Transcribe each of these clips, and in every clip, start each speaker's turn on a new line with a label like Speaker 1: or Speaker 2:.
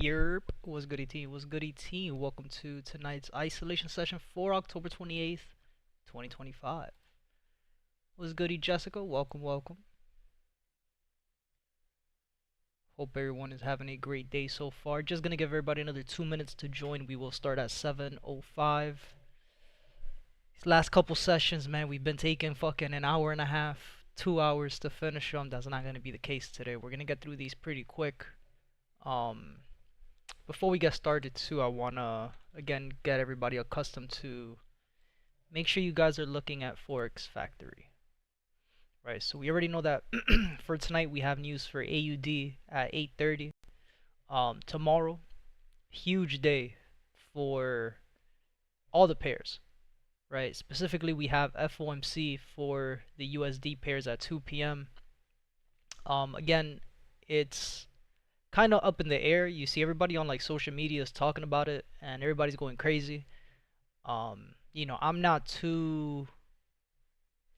Speaker 1: Yerp, what's goody team? What's goody team? Welcome to tonight's isolation session for October 28th, 2025. What's goody, Jessica? Welcome, welcome. Hope everyone is having a great day so far. Just gonna give everybody another 2 minutes to join. We will start at 7:05. These last couple sessions, man, we've been taking fucking an hour and a half, 2 hours to finish them. That's not gonna be the case today. We're gonna get through these pretty quick. Um, Before we get started too, I wanna again get everybody accustomed to make sure you guys are looking at Forex Factory. Right, so we already know that for tonight we have news for AUD at 8:30. Tomorrow, huge day for all the pairs. Right, specifically we have FOMC for the USD pairs at 2 p.m. Again, it's kind of up in the air. You see everybody on like social media is talking about it, and everybody's going crazy. I'm not too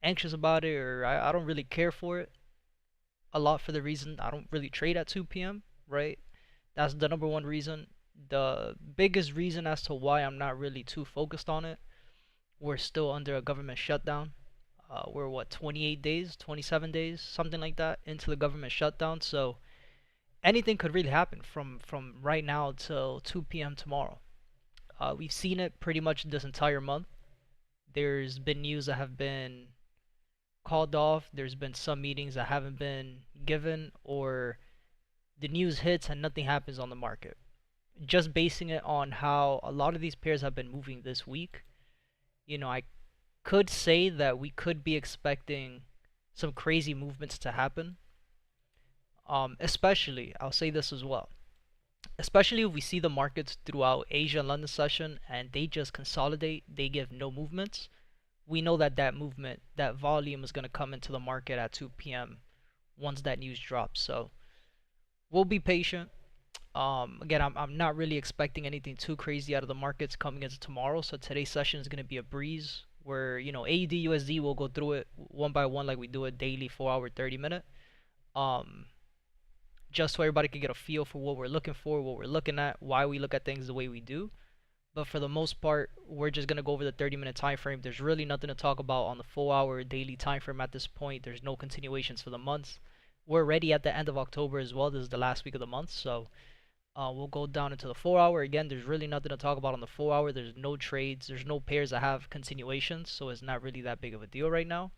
Speaker 1: anxious about it, or I don't really care for it a lot for the reason I don't really trade at 2 p.m., right? That's the number one reason. The biggest reason as to why I'm not really too focused on it, we're still under a government shutdown. We're what, 28 days, 27 days, something like that into the government shutdown. So anything could really happen from right now till 2 p.m. tomorrow. We've seen it pretty much this entire month. There's been news that have been called off. There's been some meetings that haven't been given, or the news hits and nothing happens on the market. Just basing it on how a lot of these pairs have been moving this week, I could say that we could be expecting some crazy movements to happen. Especially, I'll say this as well. Especially if we see the markets throughout Asia and London session and they just consolidate, they give no movements, we know that that movement, that volume is going to come into the market at 2 p.m. once that news drops. So we'll be patient. Again, I'm not really expecting anything too crazy out of the markets coming into tomorrow. So today's session is going to be a breeze where, AUD, USD, will go through it one by one like we do it daily, 4 hour, 30 minute. Just so everybody can get a feel for what we're looking for, what we're looking at, why we look at things the way we do. But for the most part, we're just going to go over the 30-minute time frame. There's really nothing to talk about on the 4 hour daily time frame at this point. There's no continuations for the months. We're already at the end of October as well. This is the last week of the month. So we'll go down into the 4 hour. Again, there's really nothing to talk about on the 4 hour. There's no trades. There's no pairs that have continuations. So it's not really that big of a deal right now.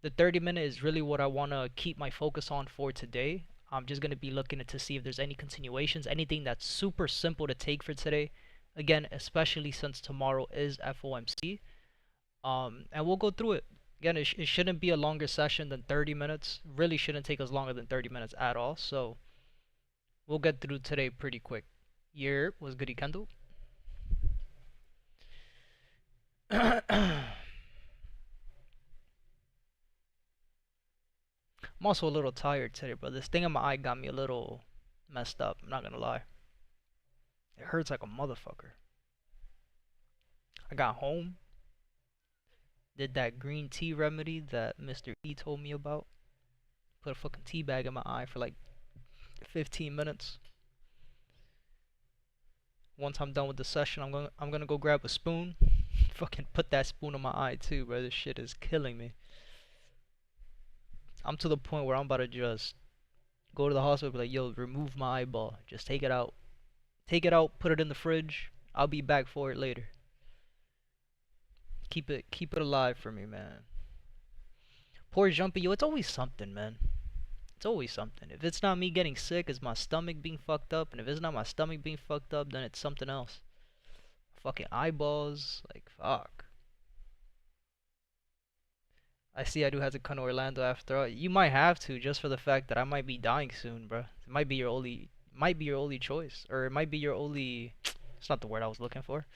Speaker 1: The 30-minute is really what I want to keep my focus on for today. I'm just going to be looking to see if there's any continuations, anything that's super simple to take for today. Again, especially since tomorrow is FOMC. And we'll go through it. Again, it shouldn't be a longer session than 30 minutes. Really shouldn't take us longer than 30 minutes at all. So we'll get through today pretty quick. Year was goody Kendall. I'm also a little tired today, but this thing in my eye got me a little messed up. I'm not gonna lie. It hurts like a motherfucker. I got home, did that green tea remedy that Mr. E told me about. Put a fucking tea bag in my eye for like 15 minutes. Once I'm done with the session, I'm gonna go grab a spoon. Fucking put that spoon in my eye too, bro. This shit is killing me. I'm to the point where I'm about to just go to the hospital and be like, yo, remove my eyeball. Just take it out. Take it out, put it in the fridge. I'll be back for it later. Keep it alive for me, man. Poor Jumpy, yo, it's always something, man. It's always something. If it's not me getting sick, it's my stomach being fucked up. And if it's not my stomach being fucked up, then it's something else. Fucking eyeballs. Like, fuck. I see I do have to come to Orlando after all. You might have to, just for the fact that I might be dying soon, bro. It might be your only choice. Or it might be your only, it's not the word I was looking for.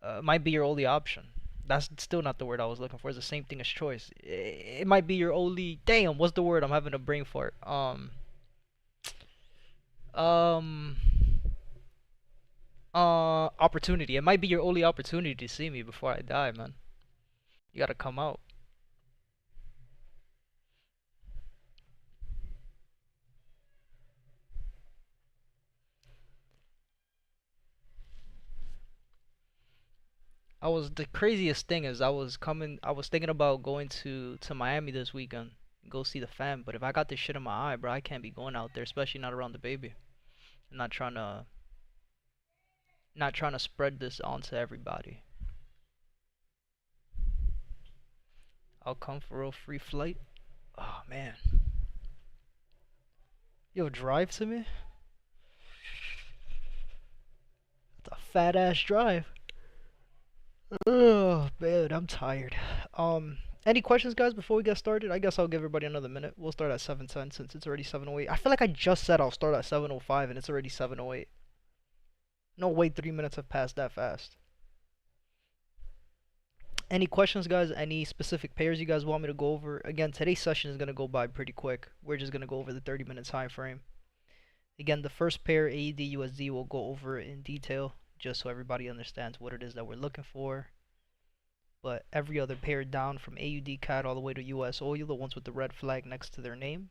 Speaker 1: It might be your only option. That's still not the word I was looking for. It's the same thing as choice. It might be your only, damn, what's the word? I'm having a brain fart. Um, Opportunity. It might be your only opportunity to see me before I die, man. You gotta come out. The craziest thing is I was thinking about going to Miami this weekend, go see the fam. But if I got this shit in my eye, bro, I can't be going out there, especially not around the baby. I'm not trying to spread this onto everybody. I'll come for a free flight. Oh man, yo, drive to me. It's a fat ass drive. Oh man, I'm tired. Any questions, guys, before we get started? I guess I'll give everybody another minute. We'll start at 7:10 since it's already 7:08. I feel like I just said I'll start at 7:05 and it's already 7:08. No way, 3 minutes have passed that fast. Any questions, guys? Any specific pairs you guys want me to go over? Again, today's session is gonna go by pretty quick. We're just gonna go over the 30-minute time frame. Again, the first pair, AUD-USD, we'll go over in detail just so everybody understands what it is that we're looking for. But every other pair down from AUD-CAD all the way to US oil, the ones with the red flag next to their name,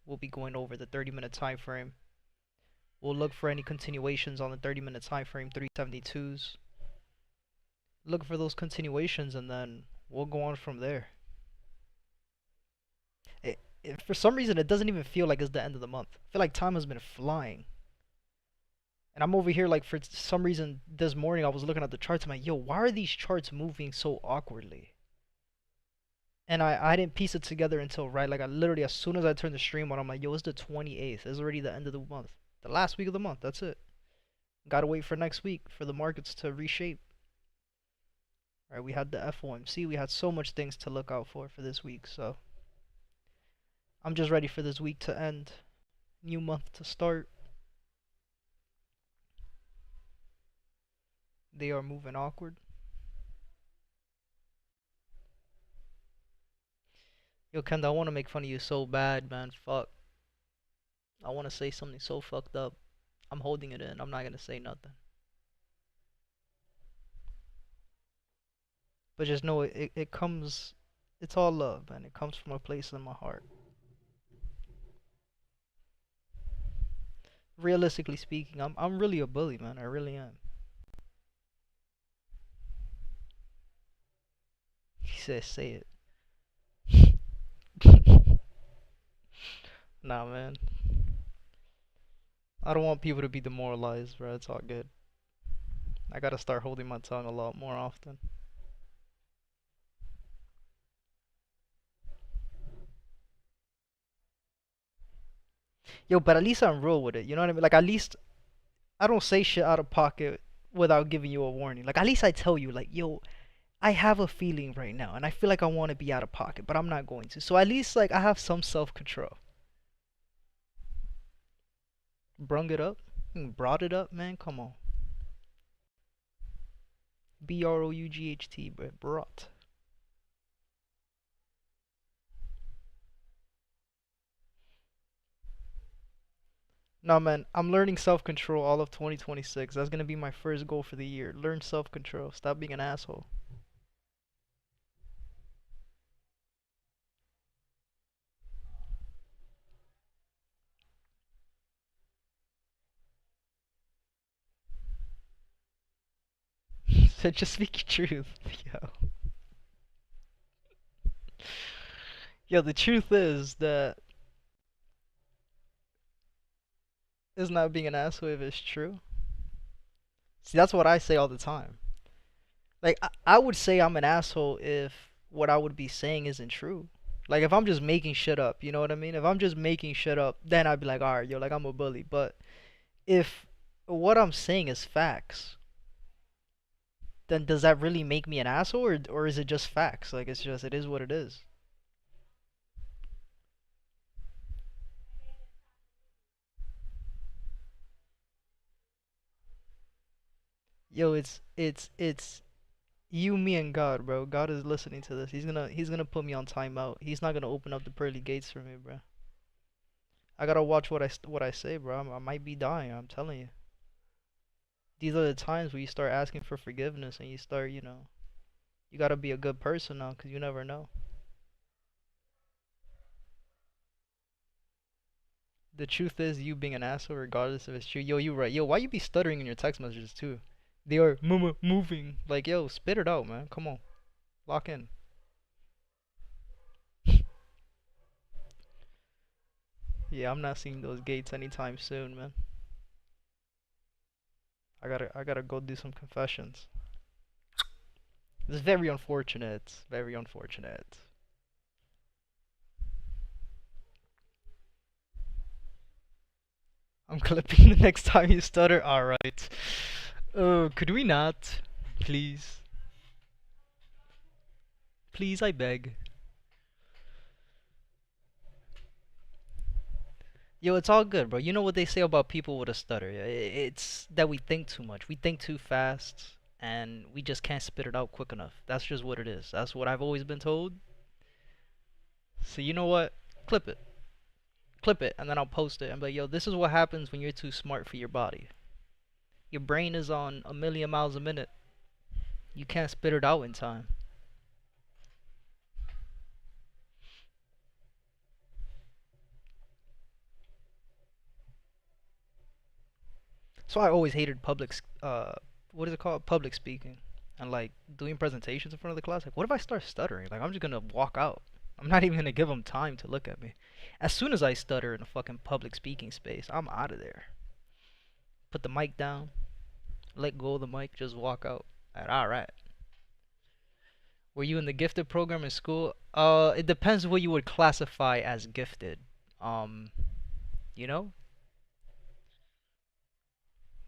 Speaker 1: we'll be going over the 30-minute time frame. We'll look for any continuations on the 30-minute time frame, 372s. Look for those continuations and then we'll go on from there. For some reason, it doesn't even feel like it's the end of the month. I feel like time has been flying. And I'm over here, like, for some reason, this morning I was looking at the charts. I'm like, yo, why are these charts moving so awkwardly? And I didn't piece it together until like I literally, as soon as I turned the stream on, I'm like, yo, it's the 28th. It's already the end of the month. The last week of the month. That's it. Gotta wait for next week for the markets to reshape. Alright, we had the FOMC. We had so much things to look out for this week. So I'm just ready for this week to end. New month to start. They are moving awkward. Yo, Kenda, I want to make fun of you so bad, man. Fuck. I want to say something so fucked up. I'm holding it in. I'm not going to say nothing. But just know it comes... It's all love, man. It comes from a place in my heart. Realistically speaking, I'm really a bully, man. I really am. He says, say it. Nah, man. I don't want people to be demoralized, bro. It's all good. I gotta start holding my tongue a lot more often. Yo, but at least I'm real with it. You know what I mean? Like, at least I don't say shit out of pocket without giving you a warning. Like, at least I tell you, like, yo, I have a feeling right now, and I feel like I want to be out of pocket, but I'm not going to. So at least, like, I have some self-control. Brung it up? Brought it up, man? Come on. BROUGHT, bro. Brought. Nah, man, I'm learning self-control all of 2026. That's gonna be my first goal for the year. Learn self-control. Stop being an asshole. So just speak your truth. Yo. Yo, the truth is that it's not being an asshole if it's true. See, that's what I say all the time. Like, I would say I'm an asshole if what I would be saying isn't true. Like, if I'm just making shit up, you know what I mean? If I'm just making shit up, then I'd be like, alright, yo, like, I'm a bully. But if what I'm saying is facts, then does that really make me an asshole, or is it just facts? Like, it's just, it is what it is. Yo, it's you, me, and God, bro. God is listening to this. He's gonna put me on timeout. He's not gonna open up the pearly gates for me, bro. I gotta watch what I say, bro. I might be dying. I'm telling you. These are the times where you start asking for forgiveness and you start, you gotta be a good person now, 'cause you never know. The truth is, you being an asshole, regardless if it's true. Yo, you right. Yo, why you be stuttering in your text messages too? They are moving. Like, yo, spit it out, man. Come on, lock in. Yeah, I'm not seeing those gates anytime soon, man. I gotta go do some confessions. It's very unfortunate. Very unfortunate. I'm clipping the next time you stutter. Alright. Could we not? Please. Please, I beg. Yo, it's all good, bro. You know what they say about people with a stutter? It's that we think too much. We think too fast, and we just can't spit it out quick enough. That's just what it is. That's what I've always been told. So you know what? Clip it. Clip it, and then I'll post it. I'm like, yo, this is what happens when you're too smart for your body. Your brain is on a million miles a minute. You can't spit it out in time. So I always hated what is it called? Public speaking. And like doing presentations in front of the class. Like, what if I start stuttering? Like, I'm just gonna walk out. I'm not even gonna give them time to look at me. As soon as I stutter in a fucking public speaking space, I'm out of there. Put the mic down, let go of the mic, just walk out. Alright. Were you in the gifted program in school? It depends what you would classify as gifted. Um, you know?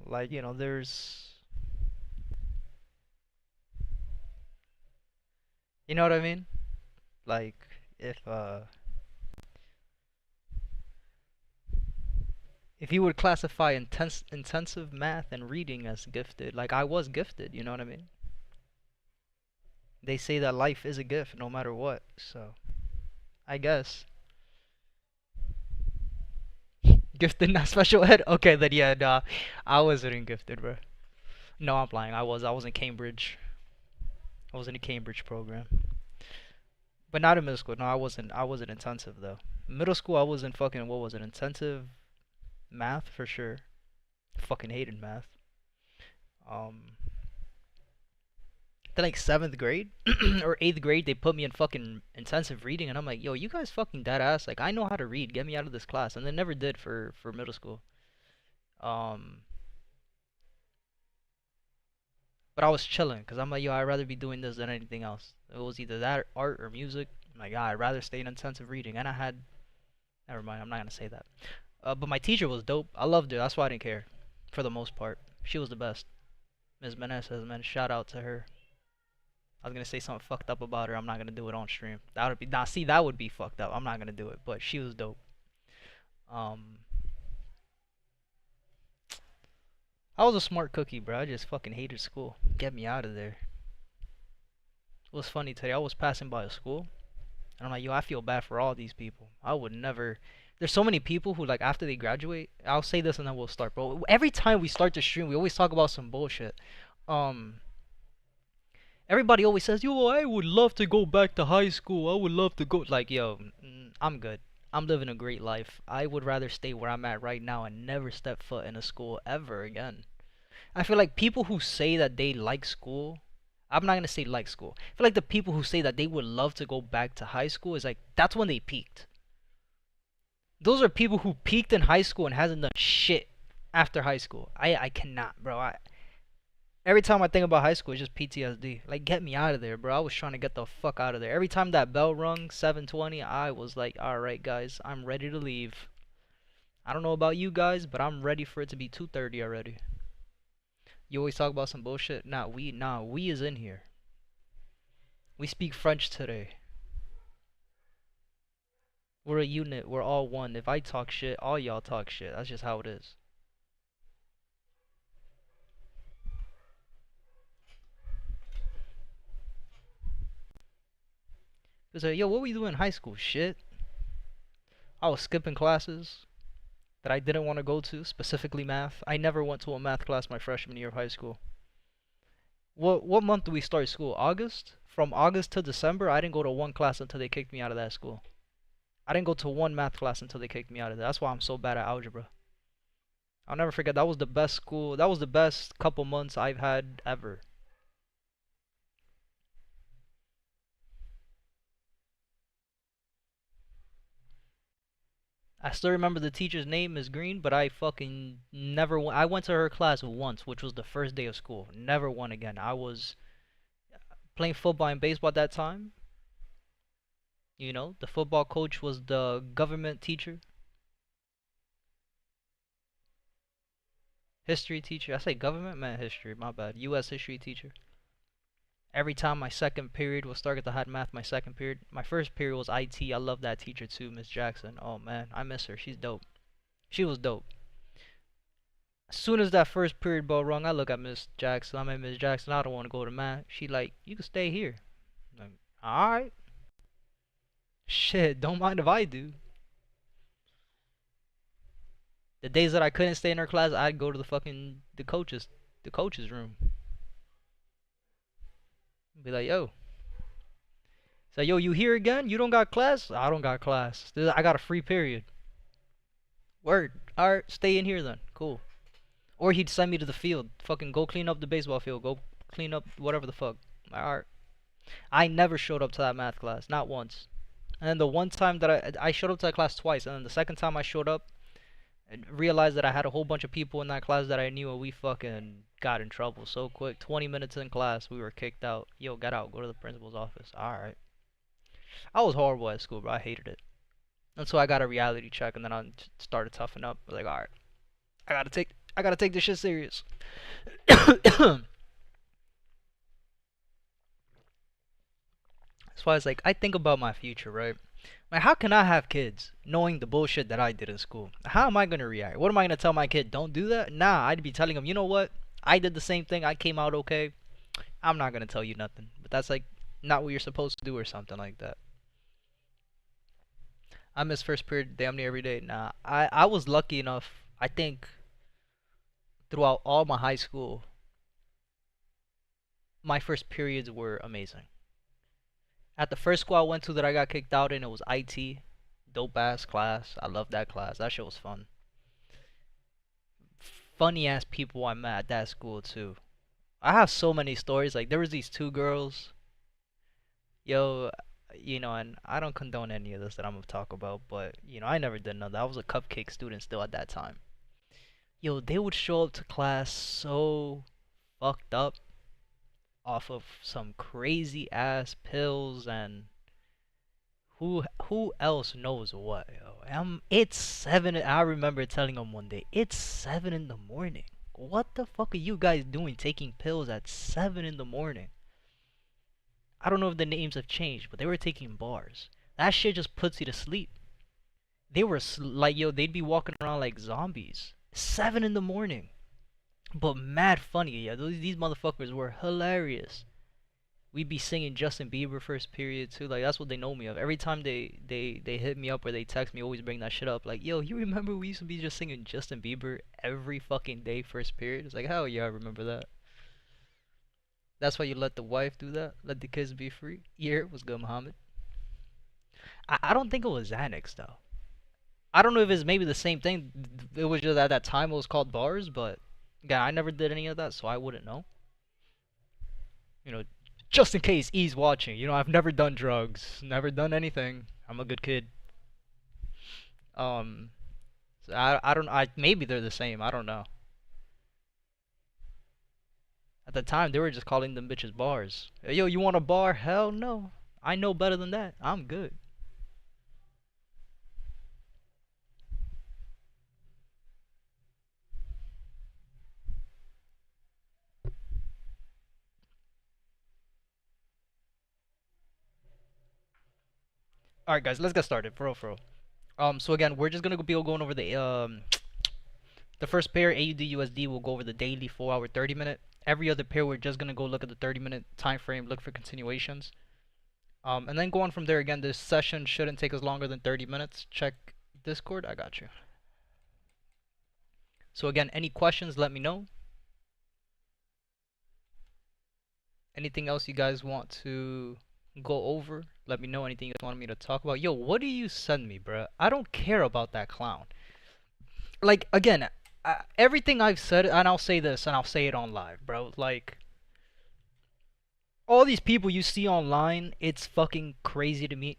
Speaker 1: Like, there's, you know what I mean? Like, if you would classify intensive math and reading as gifted, like I was gifted, you know what I mean? They say that life is a gift no matter what, so I guess. Gifted, not special ed? Okay, then yeah, nah, I wasn't in gifted, bro. No, I'm lying. I was in Cambridge. I was in the Cambridge program. But not in middle school. No, I wasn't intensive though. Middle school I was in fucking, what was it? Intensive math for sure. Fucking hated math. Um then like seventh grade or eighth grade, they put me in fucking intensive reading, and I'm like, yo, you guys fucking dead ass. Like, I know how to read. Get me out of this class. And they never did for middle school. Um, but I was chilling because I'm like, yo, I'd rather be doing this than anything else. It was either that, art, or music. I'm like, yeah, I'd rather stay in intensive reading. And I had, never mind, I'm not gonna say that. But my teacher was dope. I loved her. That's why I didn't care, for the most part. She was the best. Ms. Meneses, man, shout out to her. I was gonna say something fucked up about her. I'm not gonna do it on stream. That would be, nah, see, that would be fucked up. I'm not gonna do it. But she was dope. Um, I was a smart cookie, bro. I just fucking hated school. Get me out of there. It was funny today. I was passing by a school, and I'm like, yo, I feel bad for all these people. I would never. There's so many people who, like, after they graduate, I'll say this and then we'll start, bro. Every time we start the stream, we always talk about some bullshit. Um, Everybody always says, yo, I would love to go back to high school. I would love to go. Like, yo, I'm good. I'm living a great life. I would rather stay where I'm at right now and never step foot in a school ever again. I feel like people who say that they like school, I'm not gonna say like school. I feel like the people who say that they would love to go back to high school is like, that's when they peaked. Those are people who peaked in high school and hasn't done shit after high school. I cannot, bro. Every time I think about high school, it's just PTSD. Like, get me out of there, bro. I was trying to get the fuck out of there. Every time that bell rung, 7:20, I was like, alright, guys, I'm ready to leave. I don't know about you guys, but I'm ready for it to be 2:30 already. You always talk about some bullshit. Nah, we is in here. We speak French today. We're a unit. We're all one. If I talk shit, all y'all talk shit. That's just how it is. It's like, yo, what were you doing in high school? Shit. I was skipping classes that I didn't want to go to, specifically math. I never went to a math class my freshman year of high school. What month do we start school? August? From August to December, I didn't go to one class until they kicked me out of that school. I didn't go to one math class until they kicked me out of there. That's why I'm so bad at algebra. I'll never forget. That was the best school. That was the best couple months I've had ever. I still remember the teacher's name, Miss Green, but I fucking never went. I went to her class once, which was the first day of school. Never went again. I was playing football and baseball at that time. You know, the football coach was the government teacher, history teacher. I say government, man, history. My bad. U.S. history teacher. Every time my second period was start, I had math. My second period, my first period was IT. I love that teacher too, Miss Jackson. Oh man, I miss her. She's dope. She was dope. As soon as that first period bell rung, I look at Miss Jackson. I'm like, Miss Jackson, I don't want to go to math. She like, you can stay here. I'm like, all right. Shit, don't mind if I do. The days that I couldn't stay in her class, I'd go to the coach's room. Be like, yo. Say, yo, you here again? You don't got class? I don't got class. I got a free period. Word. Alright, stay in here then. Cool. Or he'd send me to the field. Fucking go clean up the baseball field. Go clean up whatever the fuck. Alright. I never showed up to that math class. Not once. And then the one time that I showed up to that class twice. And then the second time I showed up, and realized that I had a whole bunch of people in that class that I knew, and we fucking got in trouble so quick. 20 minutes in class, we were kicked out. Yo, get out. Go to the principal's office. Alright. I was horrible at school, bro. I hated it. And so I got a reality check, and then I started toughen up. I was like, alright, I gotta take this shit serious. That's why it's like, I think about my future, right? Like, how can I have kids knowing the bullshit that I did in school? How am I gonna react? What am I gonna tell my kid? Don't do that? Nah, I'd be telling him, you know what? I did the same thing. I came out okay. I'm not gonna tell you nothing. But that's like not what you're supposed to do or something like that. I miss first period damn near every day. Nah, I was lucky enough. I think throughout all my high school, my first periods were amazing. At the first school I went to that I got kicked out in, it was IT. Dope ass class. I loved that class. That shit was fun. Funny ass people I met at that school too. I have so many stories. Like there was these two girls. Yo, and I don't condone any of this that I'm gonna talk about, but I never did none of that. I was a cupcake student still at that time. Yo, they would show up to class so fucked up off of some crazy ass pills and who else knows what, yo. It's 7. I remember telling them one day, it's 7 in the morning. What the fuck are you guys doing taking pills at 7 in the morning? I don't know if the names have changed, but they were taking bars. That shit just puts you to sleep. They were like, yo, they'd be walking around like zombies. 7 in the morning. But mad funny, yeah. These motherfuckers were hilarious. We'd be singing Justin Bieber first period too. Like that's what they know me of. Every time they hit me up or they text me, always bring that shit up. Like, yo, you remember we used to be just singing Justin Bieber every fucking day first period? It's like, hell yeah, I remember that. That's why you let the wife do that. Let the kids be free. Yeah, was good, Muhammad. I don't think it was Xanax though. I don't know if it's maybe the same thing. It was just at that time it was called bars, but again, I never did any of that, so I wouldn't know. You know, just in case E's watching. I've never done drugs, never done anything. I'm a good kid. Um, so I don't. Maybe they're the same. I don't know. At the time, they were just calling them bitches bars. Hey, yo, you want a bar? Hell no. I know better than that. I'm good. All right, guys, let's get started. For real, for real. So again, we're just gonna be going over the first pair, AUD USD. We'll go over the daily, 4 hour, 30 minute. Every other pair, we're just gonna go look at the 30-minute time frame, look for continuations. And then go on from there. Again, this session shouldn't take us longer than 30 minutes. Check Discord. I got you. So again, any questions, let me know. Anything else you guys want to go over, let me know. Anything you guys want me to talk about. Yo, what do you send me, bruh? I don't care about that clown. Like, again, everything I've said, and I'll say this, and I'll say it on live, bro. Like, all these people you see online, it's fucking crazy to me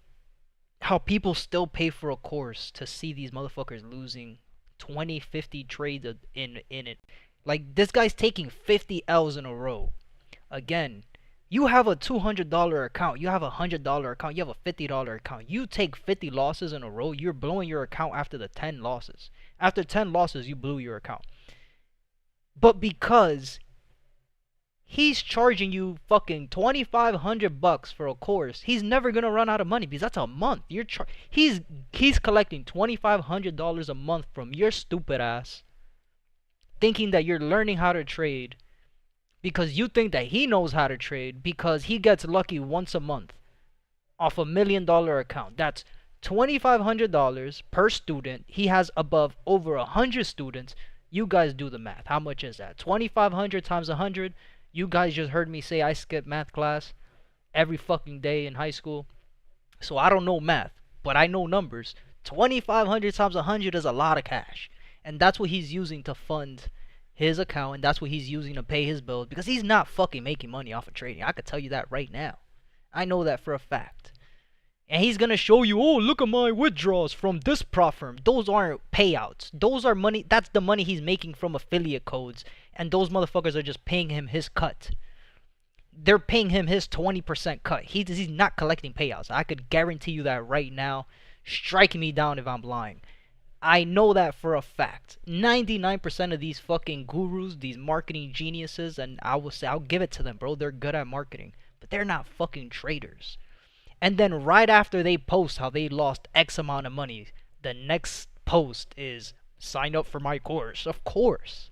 Speaker 1: how people still pay for a course to see these motherfuckers losing 20, 50 trades in it. Like, this guy's taking 50 L's in a row. Again, you have a $200 account, you have a $100 account, you have a $50 account. You take 50 losses in a row, you're blowing your account after the 10 losses. After 10 losses, you blew your account. But because he's charging you fucking $2,500 for a course, he's never gonna run out of money because that's a month. He's collecting $2,500 a month from your stupid ass, thinking that you're learning how to trade because you think that he knows how to trade because he gets lucky once a month off $1,000,000 account. That's $2,500 per student. He has above over 100 students. You guys do the math. How much is that? 2,500 times 100. You guys just heard me say I skip math class every fucking day in high school. So I don't know math, but I know numbers. 2,500 times 100 is a lot of cash. And that's what he's using to fund his account, and that's what he's using to pay his bills because he's not fucking making money off of trading. I could tell you that right now. I know that for a fact. And he's gonna show you, oh, look at my withdrawals from this prop firm. Those aren't payouts. Those are money. That's the money he's making from affiliate codes. And those motherfuckers are just paying him his cut. They're paying him his 20% cut. He's not collecting payouts. I could guarantee you that right now. Strike me down if I'm lying. I know that for a fact. 99% of these fucking gurus, these marketing geniuses, and I will say, I'll give it to them, bro. They're good at marketing. But they're not fucking traders. And then right after they post how they lost X amount of money, the next post is sign up for my course. Of course.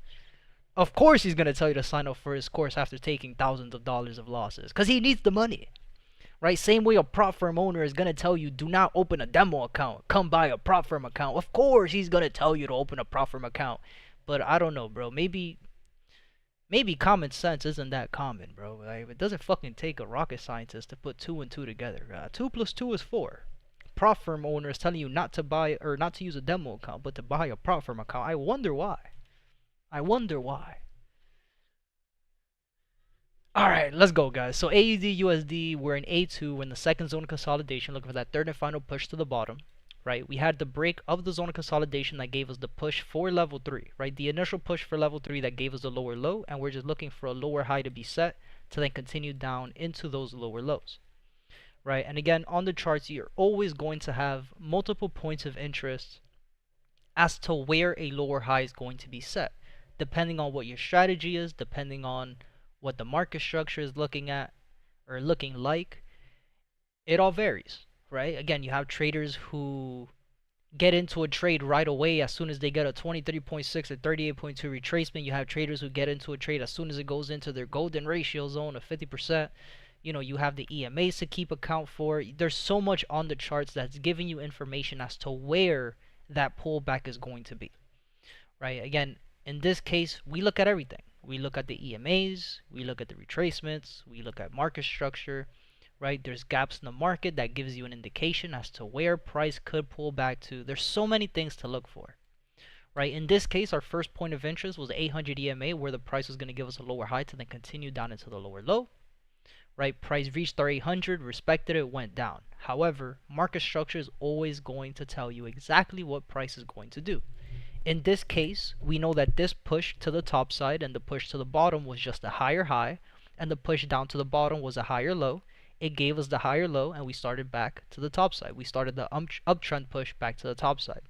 Speaker 1: Of course he's going to tell you to sign up for his course after taking thousands of dollars of losses. Because he needs the money. Right? Same way a prop firm owner is going to tell you, do not open a demo account. Come buy a prop firm account. Of course he's going to tell you to open a prop firm account. But I don't know, bro. Maybe common sense isn't that common, bro. Like, it doesn't fucking take a rocket scientist to put 2 and 2 together. 2 plus 2 is 4. Prop firm owner is telling you not to buy or not to use a demo account, but to buy a prop firm account. I wonder why. I wonder why. Alright, let's go, guys. So AUD USD, we're in A2, we're in the second zone of consolidation, looking for that third and final push to the bottom. Right, we had the break of the zone of consolidation that gave us the push for level 3, right? The initial push for level 3 that gave us the lower low, and we're just looking for a lower high to be set to then continue down into those lower lows, right? And again, on the charts, you're always going to have multiple points of interest as to where a lower high is going to be set, depending on what your strategy is, depending on what the market structure is looking at or looking like. It all varies. Right? Again, you have traders who get into a trade right away as soon as they get a 23.6 or 38.2 retracement. You have traders who get into a trade as soon as it goes into their golden ratio zone of 50%. You know, you have the EMAs to keep account for. There's so much on the charts that's giving you information as to where that pullback is going to be. Right? Again, in this case, we look at everything. We look at the EMAs, we look at the retracements, we look at market structure. Right, there's gaps in the market that gives you an indication as to where price could pull back to. There's so many things to look for. Right, in this case, our first point of interest was the 800 EMA, where the price was going to give us a lower high to then continue down into the lower low. Right, price reached our 800, respected it, went down. However, market structure is always going to tell you exactly what price is going to do. In this case, we know that this push to the top side and the push to the bottom was just a higher high, and the push down to the bottom was a higher low. It gave us the higher low, and we started back to the top side. We started the uptrend push back to the top side.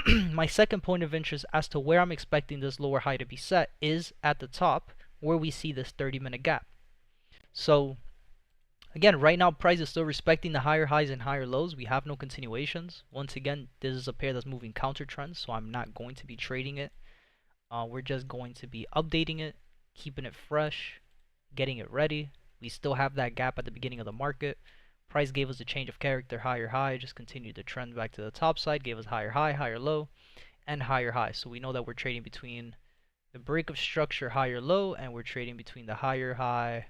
Speaker 1: My second point of interest as to where I'm expecting this lower high to be set is at the top, where we see this 30-minute gap. So, again, right now, price is still respecting the higher highs and higher lows. We have no continuations. Once again, this is a pair that's moving counter trends, so I'm not going to be trading it. We're just going to be updating it, keeping it fresh, getting it ready. We still have that gap at the beginning of the market. Price gave us a change of character, higher high, just continued the trend back to the top side, gave us higher high, higher low, and higher high. So we know that we're trading between the break of structure, higher low, and we're trading between the higher high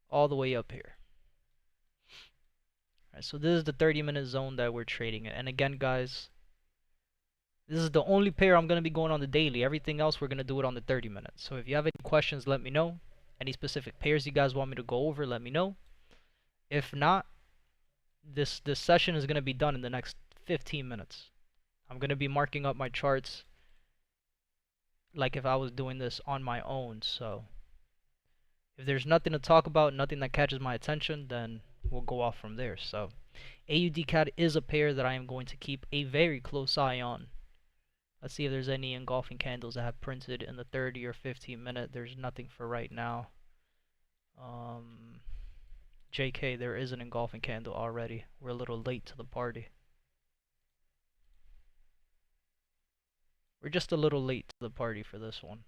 Speaker 1: all the way up here. All right, so this is the 30-minute zone that we're trading in. And again, guys, This is the only pair I'm going to be going on the daily. Everything else, we're going to do it on the 30 minutes. So if you have any questions, let me know. Any specific pairs you guys want me to go over, let me know. If not, this session is going to be done in the next 15 minutes. I'm going to be marking up my charts like if I was doing this on my own. So if there's nothing to talk about, nothing that catches my attention, then we'll go off from there. So AUD-CAD is a pair that I am going to keep a very close eye on. Let's see if there's any engulfing candles that have printed in the 30 or 15 minute. There's nothing for right now. JK, there is an engulfing candle already. We're a little late to the party. We're just a little late to the party for this one.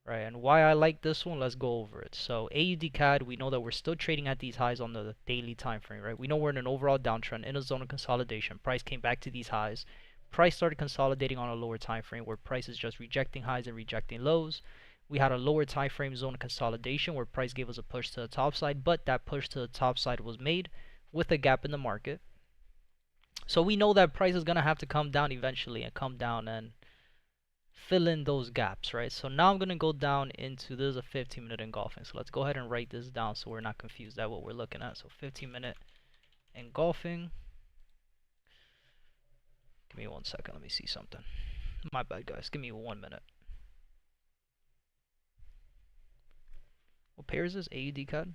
Speaker 1: Right, and why I like this one, let's go over it. So AUD-CAD, we know that we're still trading at these highs on the daily time frame, right? We know we're in an overall downtrend, in a zone of consolidation. Price came back to these highs. Price started consolidating on a lower time frame where price is just rejecting highs and rejecting lows. We had a lower time frame zone of consolidation where price gave us a push to the top side, but that push to the top side was made with a gap in the market. So we know that price is going to have to come down eventually and come down and fill in those gaps, right? So now I'm going to go down into, this is a 15-minute engulfing. So let's go ahead and write this down so we're not confused at what we're looking at. So 15-minute engulfing. Give me 1 second. Let me see something. My bad, guys. Give me 1 minute. What pair is this? AUD-CAD?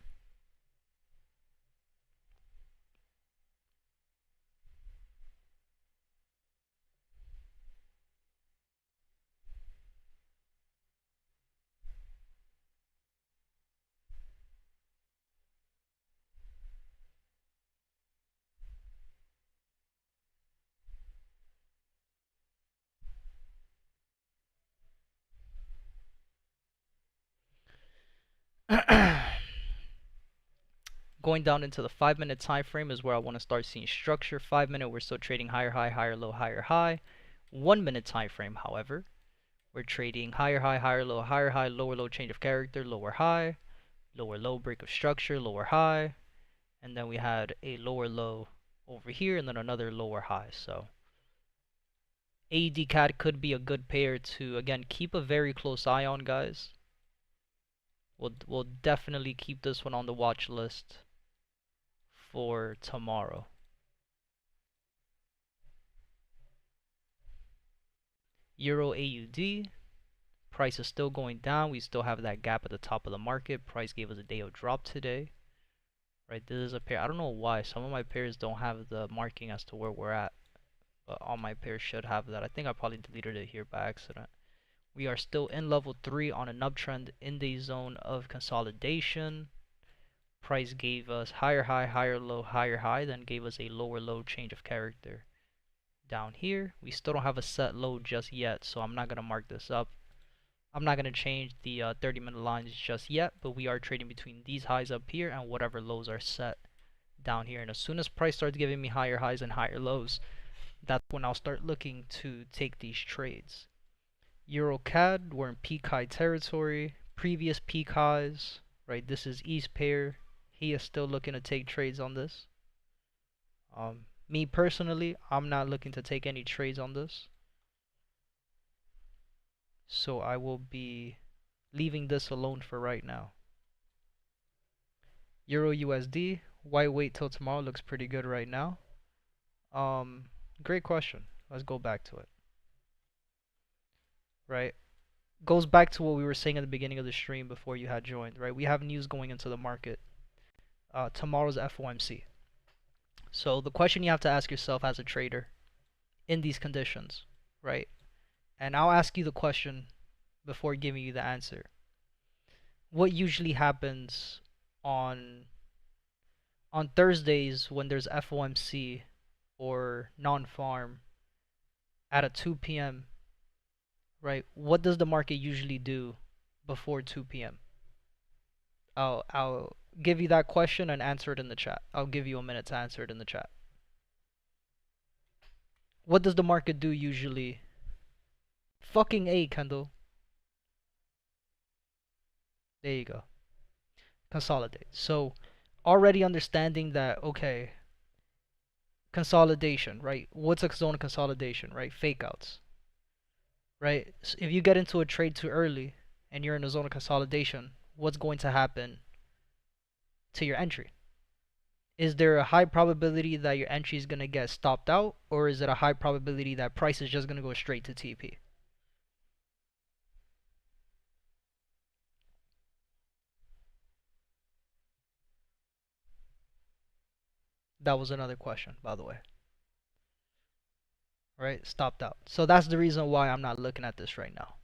Speaker 1: Going down into the 5-minute time frame is where I want to start seeing structure. 5-minute, we're still trading higher high, higher low, higher high. 1-minute time frame, however, we're trading higher high, higher low, higher high, lower low, change of character, lower high, lower low, break of structure, lower high, and then we had a lower low over here and then another lower high. So AUD-CAD could be a good pair to, again, keep a very close eye on, guys. We'll definitely keep this one on the watch list for tomorrow. Euro AUD, price is still going down. We still have that gap at the top of the market. Price gave us a day of drop today. Right, this is a pair. I don't know why some of my pairs don't have the marking as to where we're at, but all my pairs should have that. I think I probably deleted it here by accident. We are still in level 3 on an uptrend in the zone of consolidation. Price gave us higher high, higher low, higher high, then gave us a lower low, change of character down here. We still don't have a set low just yet, so I'm not going to mark this up. I'm not going to change the 30-minute lines just yet, but we are trading between these highs up here and whatever lows are set down here. And as soon as price starts giving me higher highs and higher lows, that's when I'll start looking to take these trades. EURUSD, we're in peak high territory, previous peak highs, right? This is East pair. He is still looking to take trades on this. Me personally, I'm not looking to take any trades on this. So I will be leaving this alone for right now. Euro USD, why wait till tomorrow? Looks pretty good right now. Great question. Let's go back to it. Right? Goes back to what we were saying at the beginning of the stream before you had joined, right? We have news going into the market. Tomorrow's FOMC. So the question you have to ask yourself as a trader in these conditions, right? And I'll ask you the question before giving you the answer. What usually happens on Thursdays when there's FOMC or non-farm at a 2 p.m., right? What does the market usually do before 2 p.m.? I'll give you that question and answer it in the chat. I'll give you a minute to answer it in the chat. What does the market do usually? Fucking A, Kendall. There you go. Consolidate. So already understanding that, okay, consolidation, right? What's a zone of consolidation, right? Fake outs, right? So if you get into a trade too early and you're in a zone of consolidation, what's going to happen to your entry? Is there a high probability that your entry is going to get stopped out, or is it a high probability that price is just going to go straight to TP? That was another question, by the way. Right? Stopped out. So that's the reason why I'm not looking at this right now.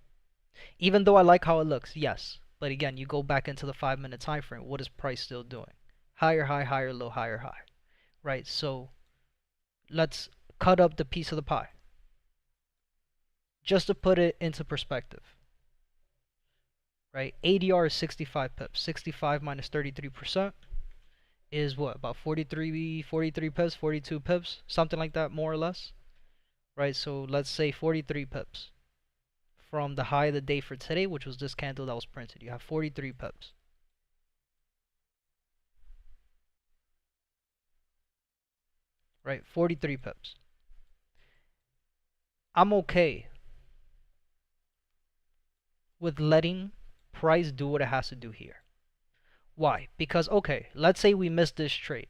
Speaker 1: Even though I like how it looks, yes. But again, you go back into the 5-minute time frame. What is price still doing? Higher high, higher low, higher high. Right? So let's cut up the piece of the pie. Just to put it into perspective. Right? ADR is 65 pips. 65 minus 33% is what? About 43 pips, 42 pips, something like that, more or less. Right? So let's say 43 pips from the high of the day for today, which was this candle that was printed. You have 43 pips. Right? 43 pips. I'm okay with letting price do what it has to do here. Why? Because, okay, let's say we missed this trade,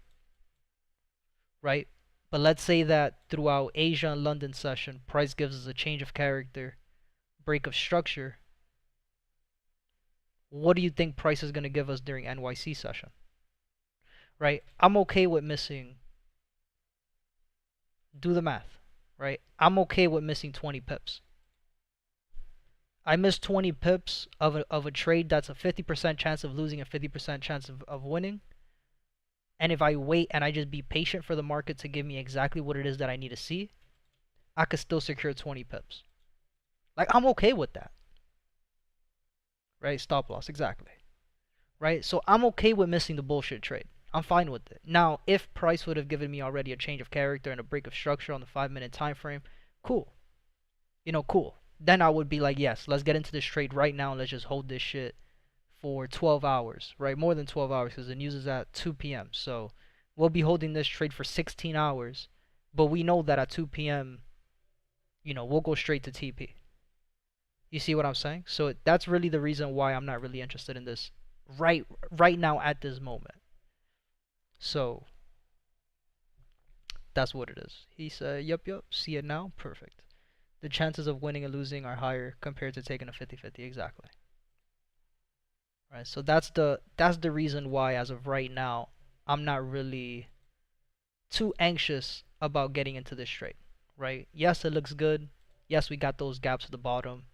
Speaker 1: right? But let's say that throughout Asia and London session, price gives us a change of character, break of structure. What do you think price is going to give us during NYC session? Right? I'm okay with missing, do the math, right? I'm okay with missing 20 pips. I missed 20 pips of a trade that's a 50% chance of losing and 50% chance of winning. And if I wait and I just be patient for the market to give me exactly what it is that I need to see, I could still secure 20 pips. Like, I'm okay with that. Right? Stop loss, exactly. Right? So I'm okay with missing the bullshit trade. I'm fine with it. Now, if price would have given me already a change of character and a break of structure on the 5-minute time frame, cool. You know, cool. Then I would be like, yes, let's get into this trade right now and let's just hold this shit for 12 hours, right? More than 12 hours because the news is at 2 p.m. So we'll be holding this trade for 16 hours, but we know that at 2 p.m., you know, we'll go straight to TP. You see what I'm saying? So that's really the reason why I'm not really interested in this right now at this moment. So that's what it is. He said, yup, see it now? Perfect. The chances of winning and losing are higher compared to taking a 50-50. Exactly. Right, so that's the reason why as of right now I'm not really too anxious about getting into this trade. Right? Yes, it looks good. Yes, we got those gaps at the bottom.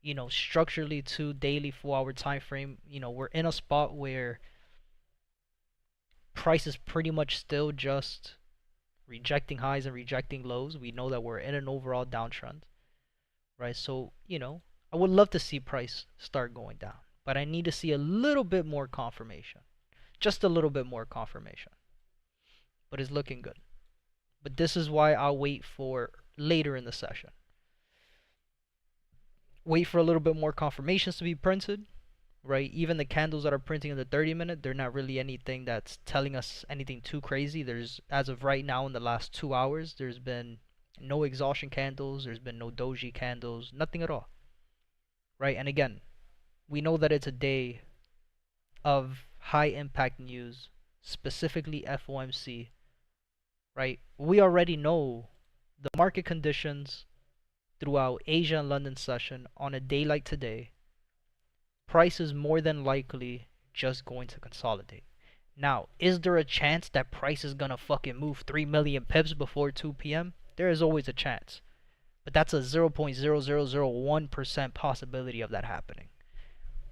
Speaker 1: You know, structurally too, daily 4-hour time frame, you know, we're in a spot where price is pretty much still just rejecting highs and rejecting lows. We know that we're in an overall downtrend. Right? So, you know, I would love to see price start going down, but I need to see a little bit more confirmation. Just a little bit more confirmation. But it's looking good. But this is why I'll wait for later in the session. Wait for a little bit more confirmations to be printed, right? Even the candles that are printing in the 30-minute, they're not really anything that's telling us anything too crazy. There's, as of right now in the last 2 hours, there's been no exhaustion candles, there's been no doji candles, nothing at all. Right? And again, we know that it's a day of high impact news, specifically FOMC, right? We already know the market conditions throughout Asia and London session on a day like today. Price is more than likely just going to consolidate. Now, is there a chance that price is gonna fucking move 3 million pips before 2 p.m.? There is always a chance. But that's a 0.0001% possibility of that happening.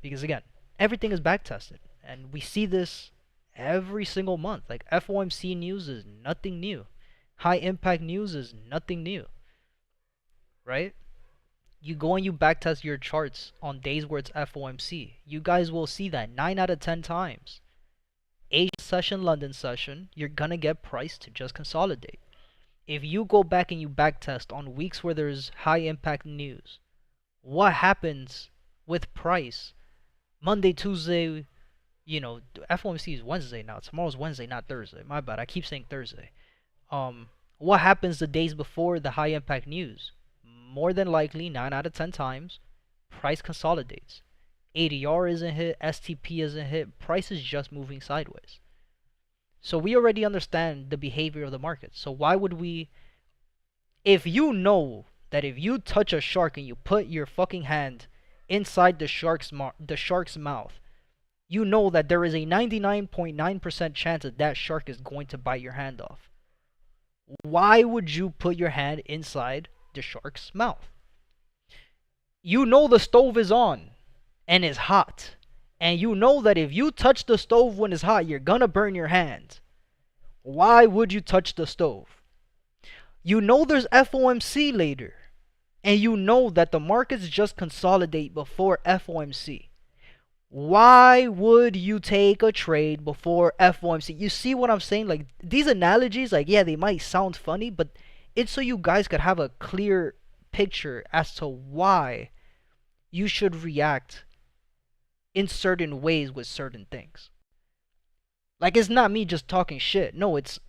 Speaker 1: Because again, everything is back tested. And we see this every single month. Like FOMC news is nothing new. High impact news is nothing new. Right? You go and you backtest your charts on days where it's FOMC. You guys will see that 9 out of 10 times. Asia session, London session, you're gonna get price to just consolidate. If you go back and you backtest on weeks where there's high impact news, what happens with price? Monday, Tuesday, you know, FOMC is Wednesday now. Tomorrow's Wednesday, not Thursday. My bad. I keep saying Thursday. What happens the days before the high impact news? More than likely, 9 out of 10 times, price consolidates. ADR isn't hit, STP isn't hit, price is just moving sideways. So we already understand the behavior of the market. So why would we, if you know that if you touch a shark and you put your fucking hand inside the shark's mouth, you know that there is a 99.9% chance that that shark is going to bite your hand off. Why would you put your hand inside the shark's mouth? You know the stove is on and it's hot. And you know that if you touch the stove when it's hot, you're gonna burn your hand. Why would you touch the stove? You know there's FOMC later. And you know that the markets just consolidate before FOMC. Why would you take a trade before FOMC? You see what I'm saying? Like, these analogies, like, yeah, they might sound funny, but it's so you guys could have a clear picture as to why you should react in certain ways with certain things. Like, it's not me just talking shit. No, it's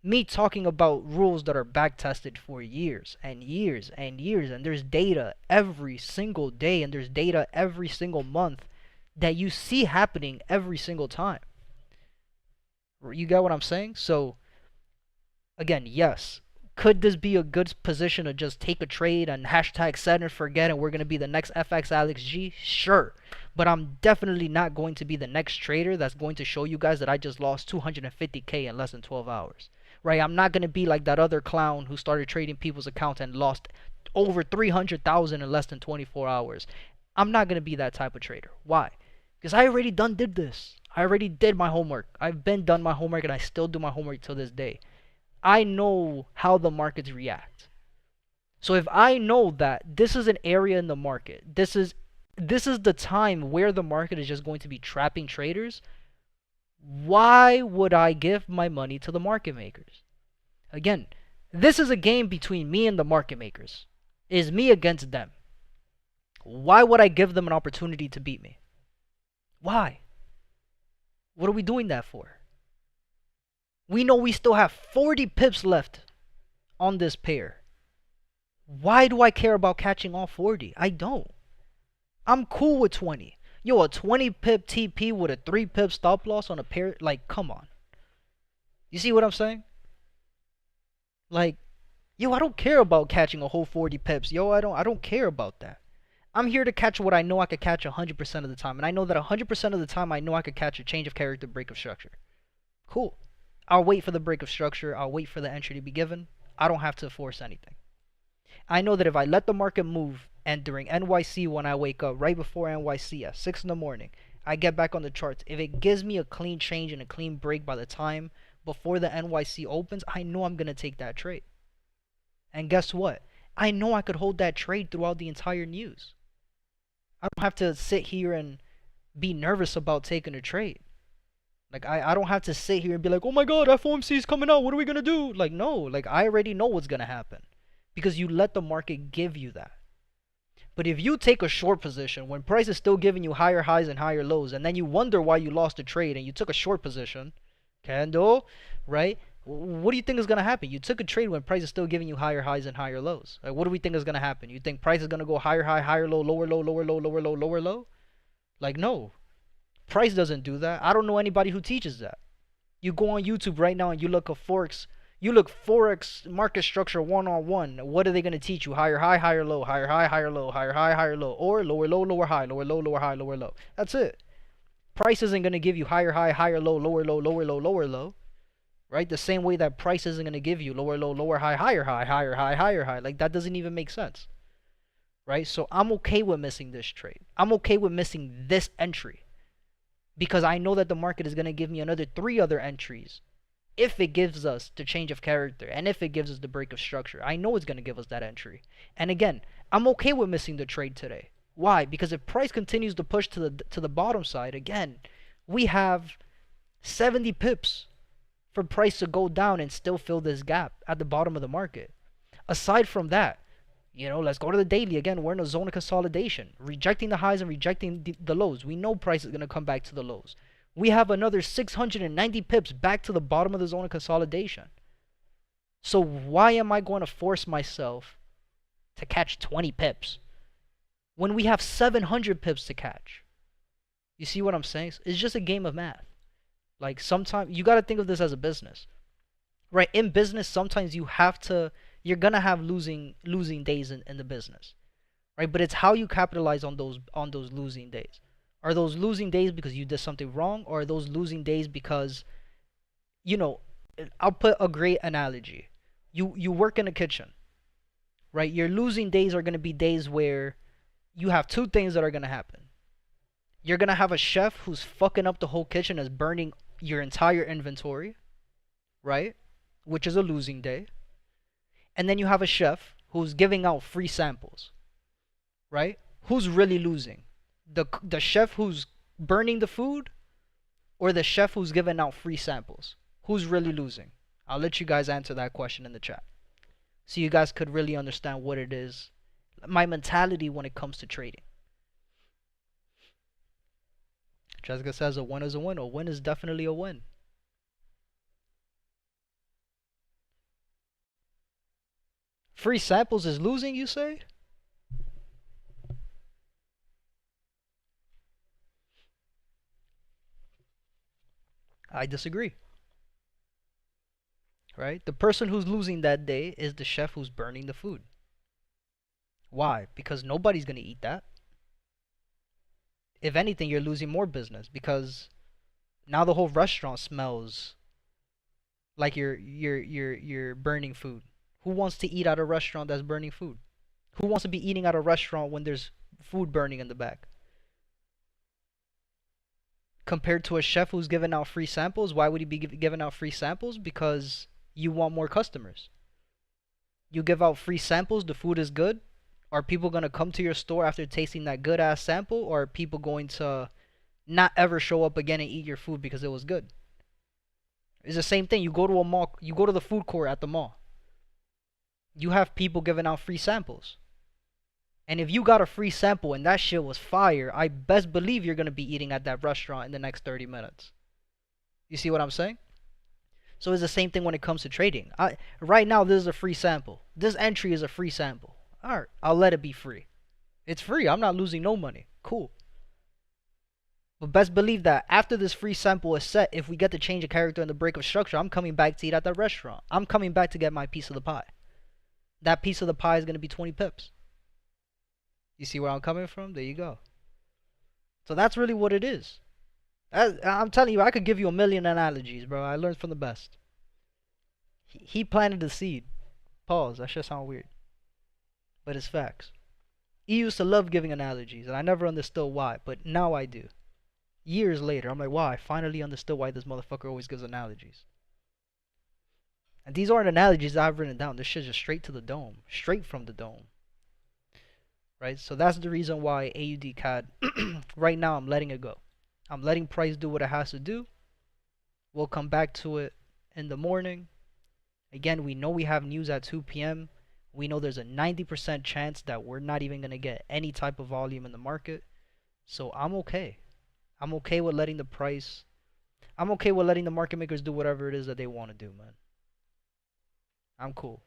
Speaker 1: me talking about rules that are back tested for years and years and years, and there's data every single day, and there's data every single month that you see happening every single time. You get what I'm saying? So again, yes, could this be a good position to just take a trade and hashtag set and forget and we're going to be the next FX Alex G? Sure. But I'm definitely not going to be the next trader that's going to show you guys that I just lost 250K in less than 12 hours. Right? I'm not going to be like that other clown who started trading people's accounts and lost over 300,000 in less than 24 hours. I'm not going to be that type of trader. Why? Because I already did this. I already did my homework. I've been done my homework and I still do my homework till this day. I know how the markets react. So if I know that this is an area in the market, this is the time where the market is just going to be trapping traders, why would I give my money to the market makers? Again, this is a game between me and the market makers. It is me against them. Why would I give them an opportunity to beat me? Why? What are we doing that for? We know we still have 40 pips left on this pair. Why do I care about catching all 40? I don't. I'm cool with 20. Yo, a 20 pip TP with a 3 pip stop loss on a pair, like, come on. You see what I'm saying? Like, yo, I don't care about catching a whole 40 pips. Yo, I don't care about that. I'm here to catch what I know I could catch 100% of the time. And I know that 100% of the time I know I could catch a change of character, break of structure. Cool. I'll wait for the break of structure. I'll wait for the entry to be given. I don't have to force anything. I know that if I let the market move and during NYC when I wake up, right before NYC at 6 in the morning, I get back on the charts. If it gives me a clean change and a clean break by the time before the NYC opens, I know I'm going to take that trade. And guess what? I know I could hold that trade throughout the entire news. I don't have to sit here and be nervous about taking a trade. Like, I don't have to sit here and be like, oh my god, FOMC is coming out, what are we going to do? Like, no, like, I already know what's going to happen. Because you let the market give you that. But if you take a short position when price is still giving you higher highs and higher lows, and then you wonder why you lost a trade and you took a short position, candle, right? What do you think is going to happen? You took a trade when price is still giving you higher highs and higher lows. Like, what do we think is going to happen? You think price is going to go higher high, higher low, lower low, lower low, lower low, lower low? Like, no. Price doesn't do that. I don't know anybody who teaches that. You go on YouTube right now and you look at Forex. You look Forex market structure 101. What are they going to teach you? Higher high, higher low, higher high, higher low, higher high, higher low, or lower low, lower high, lower low, lower high, lower low. That's it. Price isn't going to give you higher high, higher low, lower low, lower low, lower low. Right? The same way that price isn't going to give you lower low, lower high, higher high, higher high, higher high. Like, that doesn't even make sense. Right? So I'm okay with missing this trade. I'm okay with missing this entry. Because I know that the market is going to give me another 3 other entries if it gives us the change of character and if it gives us the break of structure. I know it's going to give us that entry. And again, I'm okay with missing the trade today. Why? Because if price continues to push to the bottom side, again, we have 70 pips for price to go down and still fill this gap at the bottom of the market. Aside from that, you know, let's go to the daily. Again, we're in a zone of consolidation, rejecting the highs and rejecting the lows. We know price is going to come back to the lows. We have another 690 pips back to the bottom of the zone of consolidation. So why am I going to force myself to catch 20 pips when we have 700 pips to catch? You see what I'm saying? It's just a game of math. Like sometimes you got to think of this as a business, right? In business, sometimes you're gonna have losing days in the business, right? But it's how you capitalize on those losing days. Are those losing days because you did something wrong, or are those losing days because, you know, I'll put a great analogy. You work in a kitchen, right? Your losing days are gonna be days where you have two things that are gonna happen. You're gonna have a chef who's fucking up the whole kitchen, is burning your entire inventory, right? Which is a losing day. And then you have a chef who's giving out free samples, right? Who's really losing? The chef who's burning the food, or the chef who's giving out free samples? Who's really losing? I'll let you guys answer that question in the chat, so you guys could really understand what it is, my mentality when it comes to trading. Jessica says a win is a win. A win is definitely a win. Free samples is losing, you say? I disagree. Right? The person who's losing that day is the chef who's burning the food. Why? Because nobody's going to eat that. If anything, you're losing more business because now the whole restaurant smells like you're burning food. Who wants to eat at a restaurant that's burning food? Who wants to be eating at a restaurant when there's food burning in the back? Compared to a chef who's giving out free samples, why would he be giving out free samples? Because you want more customers. You give out free samples, the food is good. Are people going to come to your store after tasting that good ass sample, or are people going to not ever show up again and eat your food because it was good? It's the same thing. You go to a mall, you go to the food court at the mall. You have people giving out free samples. And if you got a free sample and that shit was fire, I best believe you're going to be eating at that restaurant in the next 30 minutes. You see what I'm saying? So it's the same thing when it comes to trading. Right now, this is a free sample. This entry is a free sample. Alright, I'll let it be free. It's free. I'm not losing no money. Cool. But best believe that after this free sample is set, if we get to change a character in the break of structure, I'm coming back to eat at that restaurant. I'm coming back to get my piece of the pie. That piece of the pie is going to be 20 pips. You see where I'm coming from? There you go. So that's really what it is. I'm telling you, I could give you a million analogies, bro. I learned from the best. He planted the seed. Pause. That should sound weird. But it's facts. He used to love giving analogies, and I never understood why, but now I do. Years later, I'm like, wow, I finally understood why this motherfucker always gives analogies. And these aren't analogies that I've written down. This shit's just straight to the dome. Straight from the dome. Right? So that's the reason why AUD CAD, right now, I'm letting it go. I'm letting price do what it has to do. We'll come back to it in the morning. Again, we know we have news at 2 p.m. We know there's a 90% chance that we're not even going to get any type of volume in the market. So I'm okay. I'm okay with letting the price... I'm okay with letting the market makers do whatever it is that they want to do, man. I'm cool.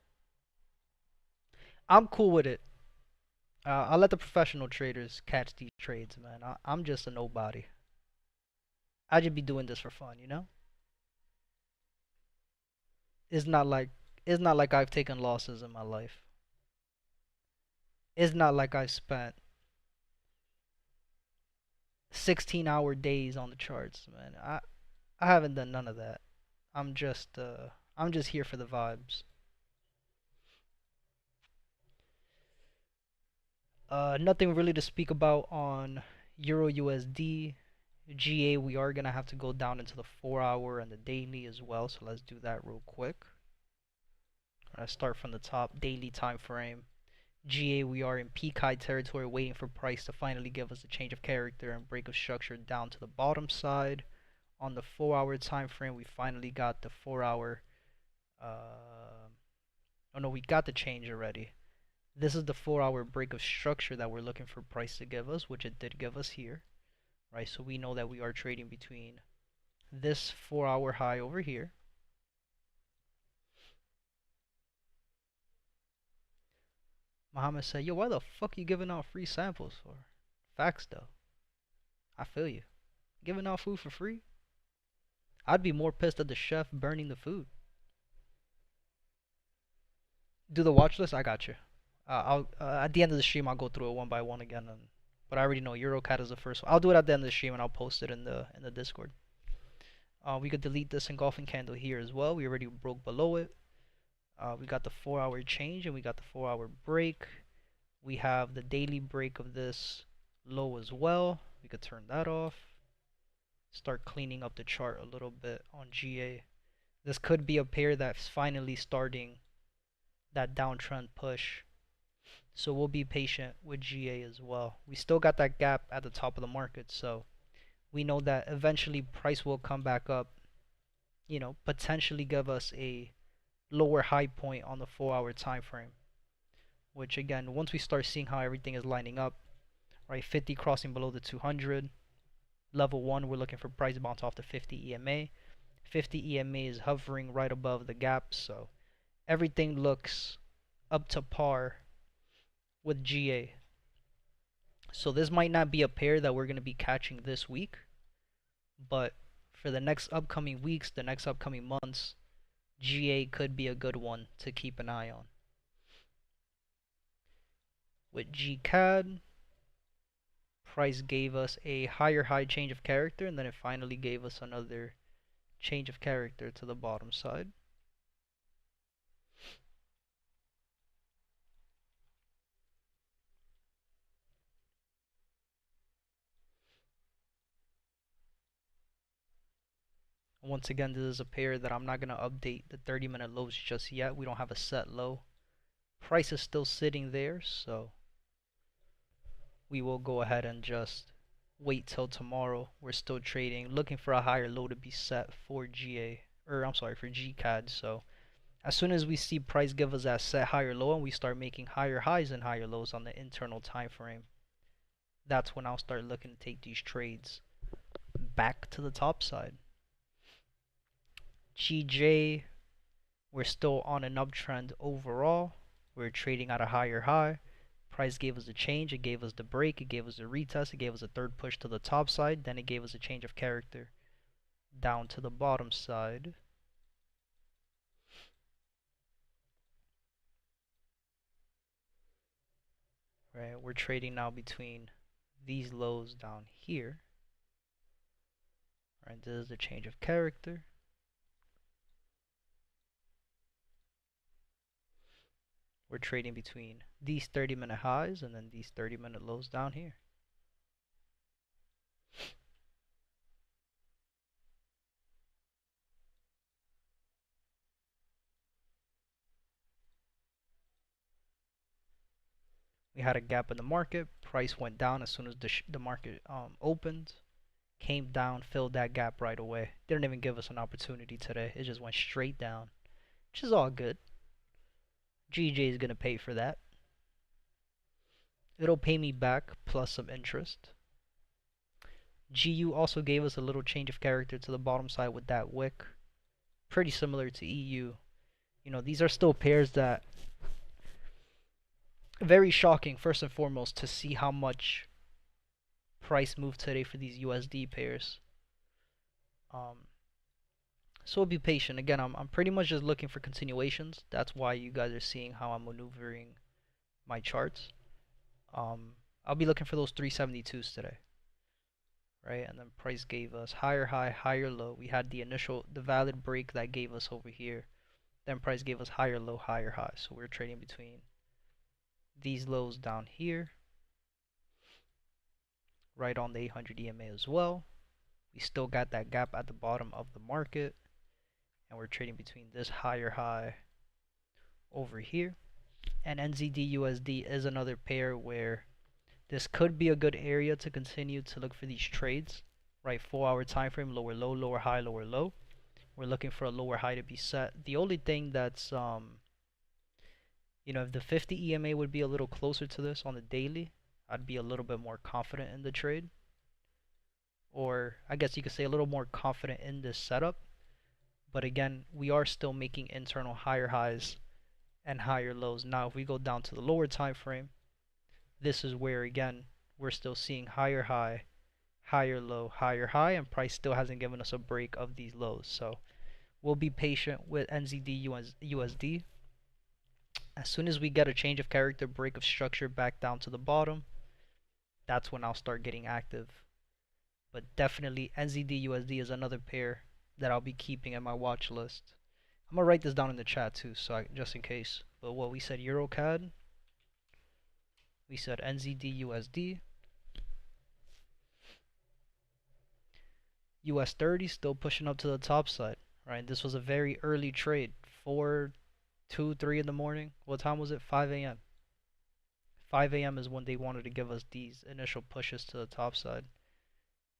Speaker 1: I'm cool with it. I'll let the professional traders catch these trades, man. I'm just a nobody. I just be doing this for fun, you know? It's not like I've taken losses in my life. It's not like I've spent 16-hour days on the charts, man. I haven't done none of that. I'm just here for the vibes. Nothing really to speak about on EURUSD. GA, we are gonna have to go down into the 4-hour and the daily as well, so let's do that real quick. I'm gonna start from the top, daily time frame. GA, we are in peak high territory, waiting for price to finally give us a change of character and break of structure down to the bottom side. On the 4-hour time frame, we finally got the 4-hour. Oh no, we got the change already. This is the 4-hour break of structure that we're looking for price to give us, which it did give us here, right? So we know that we are trading between this 4-hour high over here Muhammad said, yo, why the fuck you giving out free samples for? Facts though. I feel you. Giving out food for free? I'd be more pissed at the chef burning the food. Do the watch list? I got you. I'll at the end of the stream I'll go through it one by one again. But I already know EuroCAD is the first one. I'll do it at the end of the stream and I'll post it in the Discord. We could delete this engulfing candle here as well. We already broke below it. We got the 4-hour change and we got the 4-hour break. We have the daily break of this low as well. We could turn that off. Start cleaning up the chart a little bit on GA. This could be a pair that's finally starting that downtrend push. So we'll be patient with GA as well. We still got that gap at the top of the market, so we know that eventually price will come back up, you know, potentially give us a lower high point on the 4-hour time frame. Which again, once we start seeing how everything is lining up, right, 50 crossing below the 200, level 1 we're looking for price bounce off the 50 EMA. 50 EMA is hovering right above the gap, so everything looks up to par with GA. So this might not be a pair that we're going to be catching this week, but for the next upcoming weeks, the next upcoming months, GA could be a good one to keep an eye on. With GCAD, price gave us a higher high change of character, and then it finally gave us another change of character to the bottom side. Once again, this is a pair that I'm not going to update the 30-minute lows just yet. We don't have a set low. Price is still sitting there, so we will go ahead and just wait till tomorrow. We're still trading, looking for a higher low to be set for GA, or I'm sorry, for GCAD. So as soon as we see price give us that set higher low and we start making higher highs and higher lows on the internal time frame, that's when I'll start looking to take these trades back to the top side. GJ, we're still on an uptrend overall. We're trading at a higher high. Price gave us a change, it gave us the break, it gave us a retest, it gave us a third push to the top side, then it gave us a change of character down to the bottom side. Right, we're trading now between these lows down here. Right, this is the change of character. We're trading between these 30-minute highs and then these 30-minute lows down here. We had a gap in the market. Price went down as soon as the market opened. Came down, filled that gap right away. Didn't even give us an opportunity today. It just went straight down, which is all good. GJ is going to pay for that. It'll pay me back plus some interest. GU also gave us a little change of character to the bottom side with that wick. Pretty similar to EU. You know, these are still pairs that very shocking, first and foremost, to see how much price moved today for these USD pairs. So be patient. Again, I'm pretty much just looking for continuations. That's why you guys are seeing how I'm maneuvering my charts. I'll be looking for those 372s today. Right, and then price gave us higher high, higher low. We had the valid break that gave us over here. Then price gave us higher low, higher high. So we're trading between these lows down here, right on the 800 EMA as well. We still got that gap at the bottom of the market, and we're trading between this higher high over here. And NZD USD is another pair where this could be a good area to continue to look for these trades. Right, 4-hour time frame, lower low, lower high, lower low. We're looking for a lower high to be set. The only thing that's you know, if the 50 EMA would be a little closer to this on the daily, I'd be a little bit more confident in the trade. Or I guess you could say a little more confident in this setup. But again, we are still making internal higher highs and higher lows. Now, if we go down to the lower time frame, this is where again we're still seeing higher high, higher low, higher high, and price still hasn't given us a break of these lows. So we'll be patient with NZD USD. As soon as we get a change of character, break of structure back down to the bottom, that's when I'll start getting active. But definitely NZD USD is another pair that I'll be keeping in my watch list. I'm gonna write this down in the chat too, just in case. But what we said, EuroCAD, we said NZD USD, US 30 still pushing up to the top side, right? This was a very early trade, 4, 2, 3 in the morning. What time was it? 5 a.m. 5 a.m. is when they wanted to give us these initial pushes to the top side,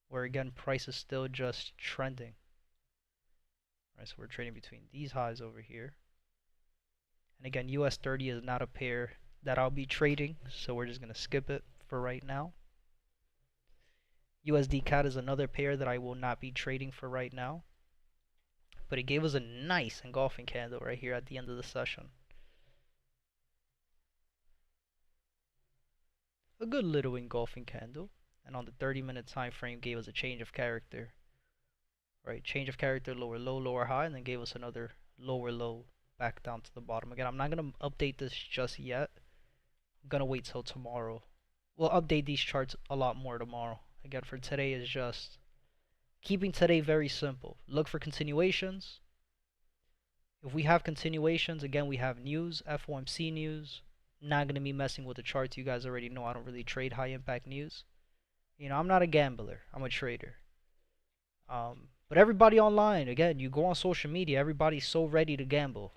Speaker 1: where again price is still just trending. Right, so we're trading between these highs over here. And again, US 30 is not a pair that I'll be trading, so we're just going to skip it for right now. USD CAD is another pair that I will not be trading for right now. But it gave us a nice engulfing candle right here at the end of the session. A good little engulfing candle. And on the 30-minute time frame gave us a change of character. Right, change of character, lower low, lower high, and then gave us another lower low back down to the bottom. Again, I'm not going to update this just yet. I'm going to wait till tomorrow. We'll update these charts a lot more tomorrow. Again, for today is just keeping today very simple. Look for continuations. If we have continuations, again, we have news, FOMC news. Not going to be messing with the charts. You guys already know I don't really trade high impact news. You know, I'm not a gambler. I'm a trader. But everybody online, again, you go on social media, everybody's so ready to gamble.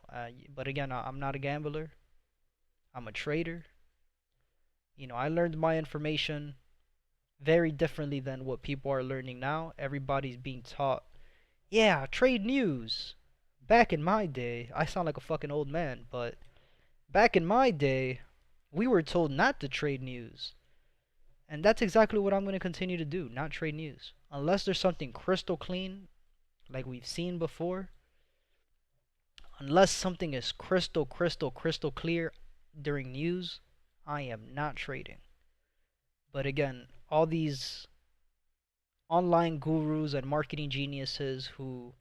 Speaker 1: But again, I'm not a gambler. I'm a trader. You know, I learned my information very differently than what people are learning now. Everybody's being taught, yeah, trade news. Back in my day, I sound like a fucking old man, but back in my day, we were told not to trade news. And that's exactly what I'm going to continue to do, not trade news. Unless there's something crystal clean, like we've seen before. Unless something is crystal clear during news, I am not trading. But again, all these online gurus and marketing geniuses who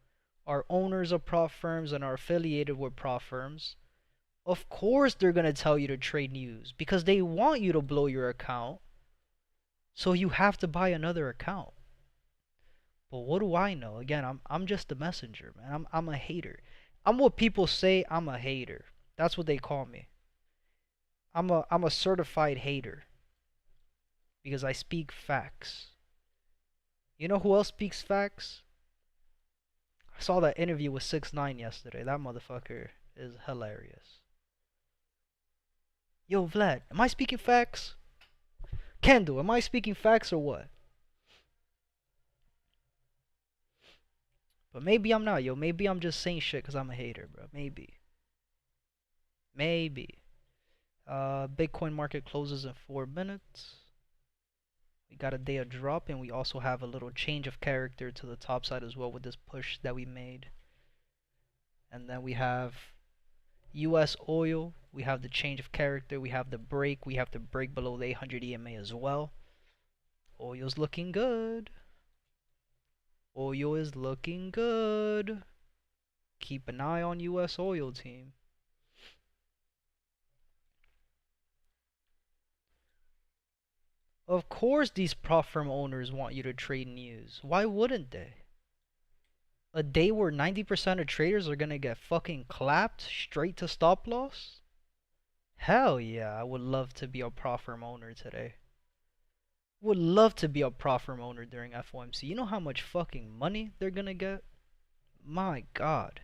Speaker 1: are owners of prop firms and are affiliated with prop firms, of course they're going to tell you to trade news because they want you to blow your account. So you have to buy another account. But what do I know? Again, I'm just a messenger, man. I'm a hater. I'm what people say. I'm a hater. That's what they call me. I'm a certified hater because I speak facts. You know who else speaks facts? I saw that interview with 6ix9ine yesterday. That motherfucker is hilarious. Yo, Vlad, am I speaking facts? Kendall, am I speaking facts or what? But maybe I'm not, yo. Maybe I'm just saying shit because I'm a hater, bro. Maybe. Bitcoin market closes in 4 minutes. We got a day of drop, and we also have a little change of character to the top side as well with this push that we made. And then we have US oil. We have the change of character. We have the break. We have to break below the 800 EMA as well. Oil's looking good. Oil is looking good. Keep an eye on US oil, team. Of course these prop firm owners want you to trade news. Why wouldn't they? A day where 90% of traders are gonna get fucking clapped straight to stop loss? Hell yeah, I would love to be a prop firm owner today. Would love to be a prop firm owner during FOMC. You know how much fucking money they're gonna get? My god.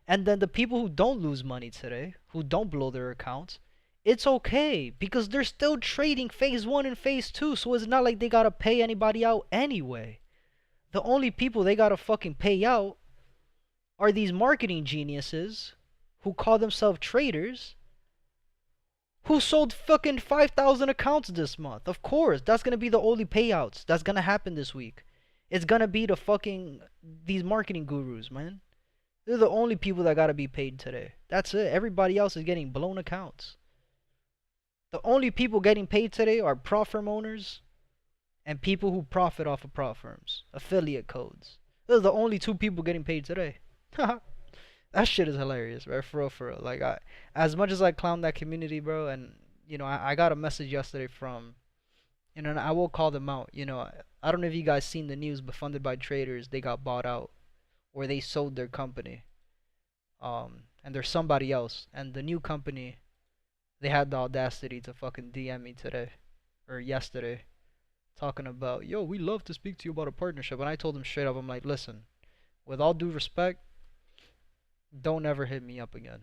Speaker 1: And then the people who don't lose money today, who don't blow their accounts, it's okay because they're still trading phase 1 and phase 2, so it's not like they gotta pay anybody out anyway. The only people they gotta fucking pay out are these marketing geniuses who call themselves traders who sold fucking 5,000 accounts this month. Of course, that's gonna be the only payouts that's gonna happen this week. It's gonna be the fucking these marketing gurus, man. They're the only people that gotta be paid today. That's it. Everybody else is getting blown accounts. The only people getting paid today are prop firm owners and people who profit off of prop firms, affiliate codes. Those are the only two people getting paid today. That shit is hilarious, bro. For real, for real. Like, as much as I clown that community, bro, and I got a message yesterday from, and I will call them out. I don't know if you guys seen the news, but funded by traders, they got bought out or they sold their company. And there's somebody else, and the new company, they had the audacity to fucking DM me today or yesterday, talking about, yo, we love to speak to you about a partnership, and I told them straight up, I'm like, listen, with all due respect, don't ever hit me up again.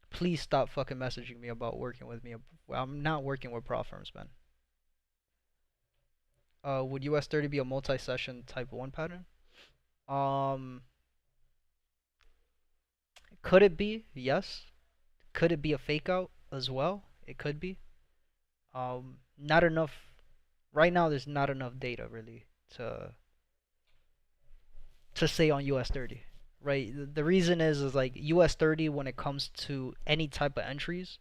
Speaker 1: Please stop fucking messaging me about working with me. I'm not working with prop firms, man. Would US30 be a multi-session type 1 pattern? Um, could it be? Yes. Could it be a fake out as well? It could be. Not enough. Right now, there's not enough data really to say on US30. Right. The reason is like US30 when it comes to any type of entries.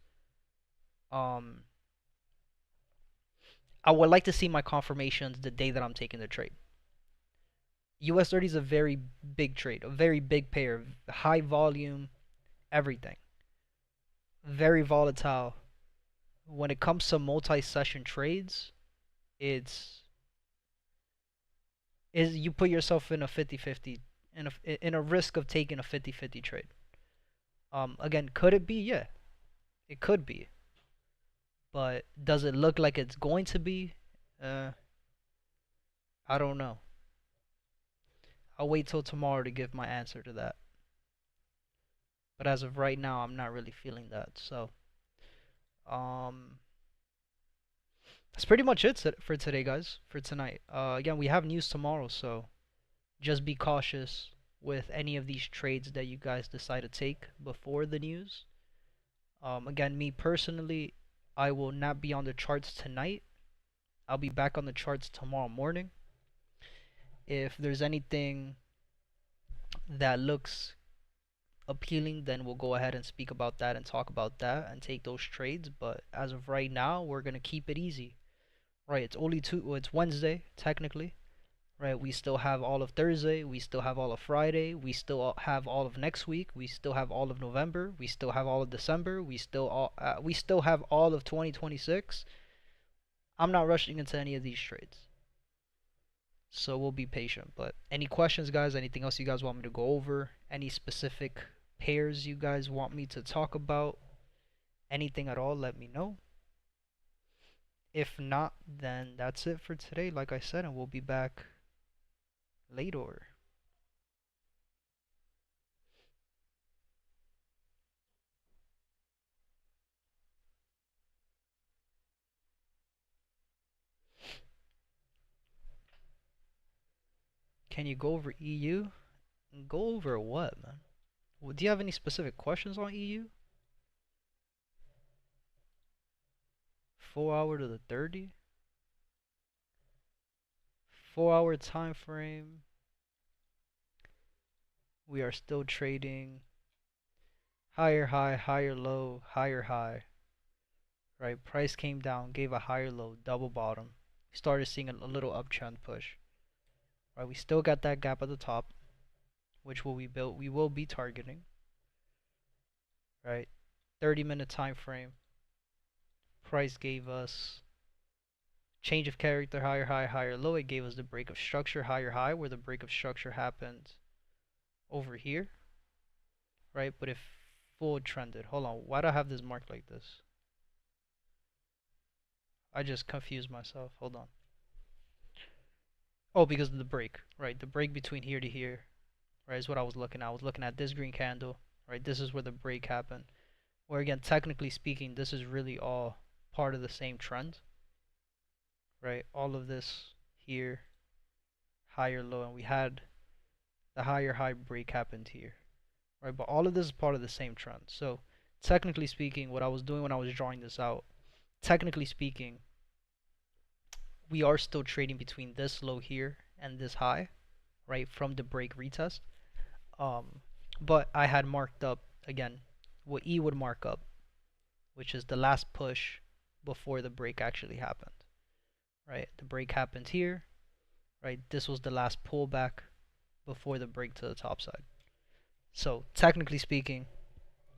Speaker 1: Um, I would like to see my confirmations the day that I'm taking the trade. US30 is a very big trade, a very big pair, high volume, everything. Very volatile. When it comes to multi-session trades, it's is you put yourself in a 50-50 in a risk of taking a 50-50 trade. Again, could it be? Yeah, it could be. But does it look like it's going to be? I don't know. I'll wait till tomorrow to give my answer to that. But as of right now, I'm not really feeling that. So, um, that's pretty much it for today, guys. For tonight. Again, we have news tomorrow, so just be cautious with any of these trades that you guys decide to take before the news. Again, me personally, I will not be on the charts tonight. I'll be back on the charts tomorrow morning. If there's anything that looks appealing, then we'll go ahead and speak about that and talk about that and take those trades. But as of right now, we're gonna keep it easy. Right, it's Wednesday technically. Right, we still have all of Thursday, we still have all of Friday, we still have all of next week, we still have all of November, we still have all of December, we still have all of 2026. I'm not rushing into any of these trades. So we'll be patient. But any questions, guys? Anything else you guys want me to go over? Any specific pairs you guys want me to talk about? Anything at all, let me know. If not, then that's it for today, like I said, and we'll be back later. Can you go over EU? Go over what, man? Well, do you have any specific questions on EU? 4 hour to the 30? 4 hour time frame. We are still trading higher high, higher low, higher high. Right, price came down, gave a higher low, double bottom. We started seeing a little uptrend push. Right, we still got that gap at the top, which we will be targeting. Right, 30-minute time frame. Price gave us change of character, higher high, higher low. It gave us the break of structure, higher high, where the break of structure happened over here. Right, but if full trended. Hold on, why do I have this marked like this? I just confused myself. Hold on. Oh, because of the break. Right, the break between here to here. Right, is what I was looking at. I was looking at this green candle. Right, this is where the break happened. Where again, technically speaking, this is really all part of the same trend. Right, all of this here, higher low, and we had the higher high break happened here. Right, but all of this is part of the same trend. So technically speaking, what I was doing when I was drawing this out, technically speaking, we are still trading between this low here and this high, right, from the break retest. Um, but I had marked up again what E would mark up, which is the last push before the break actually happened. Right? The break happened here. Right? This was the last pullback before the break to the top side. So technically speaking,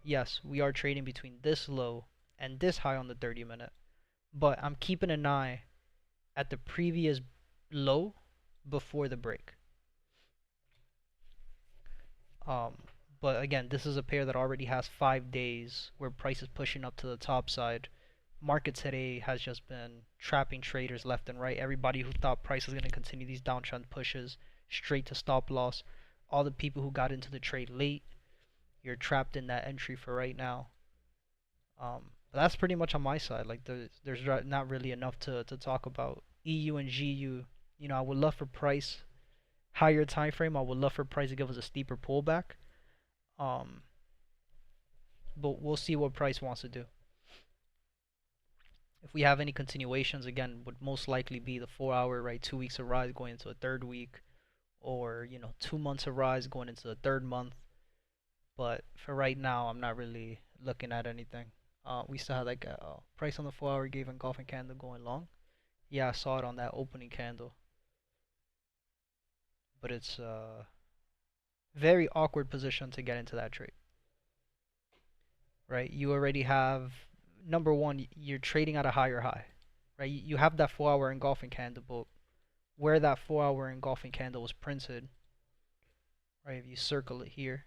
Speaker 1: yes, we are trading between this low and this high on the 30 minute, but I'm keeping an eye at the previous low before the break. Um, but again, this is a pair that already has 5 days where price is pushing up to the top side. Market today has just been trapping traders left and right. Everybody who thought price was going to continue these downtrend pushes straight to stop loss. All the people who got into the trade late, you're trapped in that entry for right now. But that's pretty much on my side. Like there's not really enough to talk about. EU and GU, I would love for price higher time frame. I would love for price to give us a steeper pullback. Um, but we'll see what price wants to do. If we have any continuations, again, would most likely be the 4 hour, right? 2 weeks of rise going into a third week, or 2 months of rise going into the third month. But for right now, I'm not really looking at anything. We still had like a price on the 4 hour gave engulfing candle going long. Yeah, I saw it on that opening candle, but it's a very awkward position to get into that trade, right? You already have number one, you're trading at a higher high, right? You have that 4 hour engulfing candle, but where that 4 hour engulfing candle was printed, right? If you circle it here,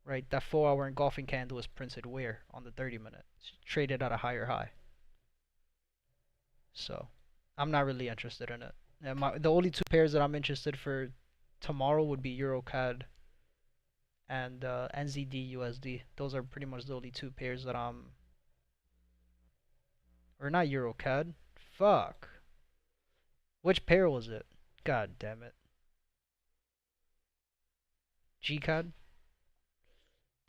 Speaker 1: right, that 4 hour engulfing candle was printed where on the 30 minute, it's traded at a higher high. So I'm not really interested in it. And the only two pairs that I'm interested for tomorrow would be EuroCAD and NZD/USD. Those are pretty much the only two pairs that or not EuroCAD. Fuck. Which pair was it? God damn it. GCAD?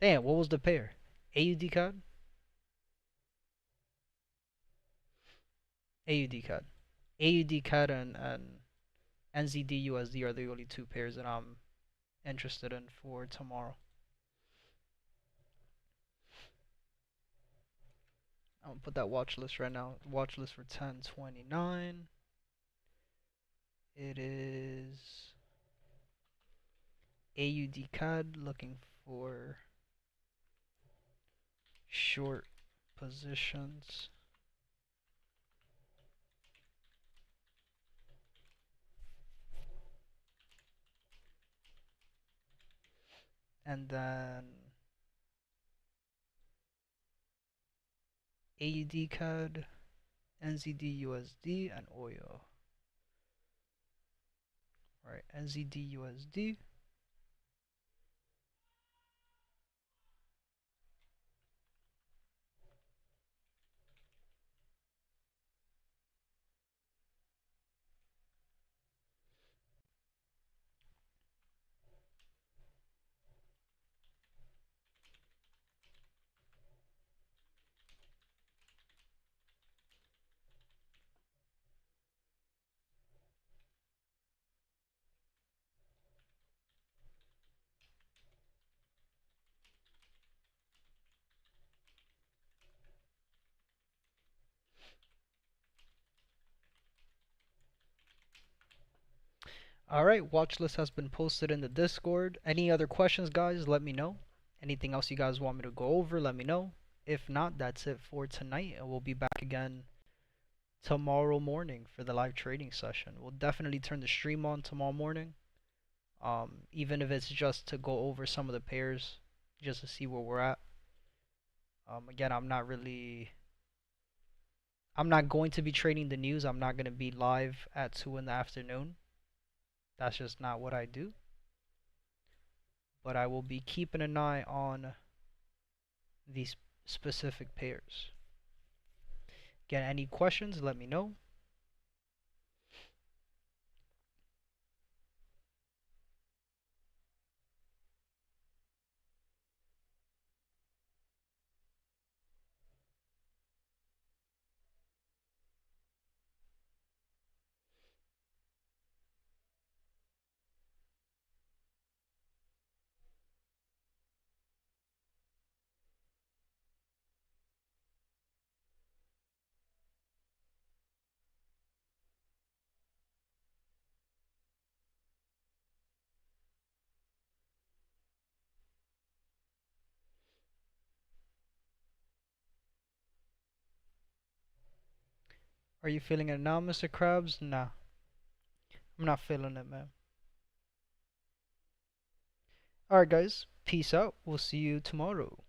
Speaker 1: Damn, what was the pair? AUD CAD? AUD CAD. AUD CAD and NZD/USD are the only two pairs that I'm interested in for tomorrow. I'm gonna put that watch list right now. Watch list for 10/29. It is AUD CAD looking for short positions. And then AUD CAD, NZD/USD, and oil. Alright, NZD/USD. Alright, watch list has been posted in the Discord. Any other questions, guys, let me know. Anything else you guys want me to go over, let me know. If not, that's it for tonight, and we'll be back again tomorrow morning for the live trading session. We'll definitely turn the stream on tomorrow morning. Even if it's just to go over some of the pairs, just to see where we're at. Again, I'm not going to be trading the news. I'm not going to be live at 2 in the afternoon. That's just not what I do. But I will be keeping an eye on these specific pairs. Again, any questions, let me know.
Speaker 2: Are you feeling it now, Mr. Krabs? Nah, I'm not feeling it, man. Alright, guys. Peace out. We'll see you tomorrow.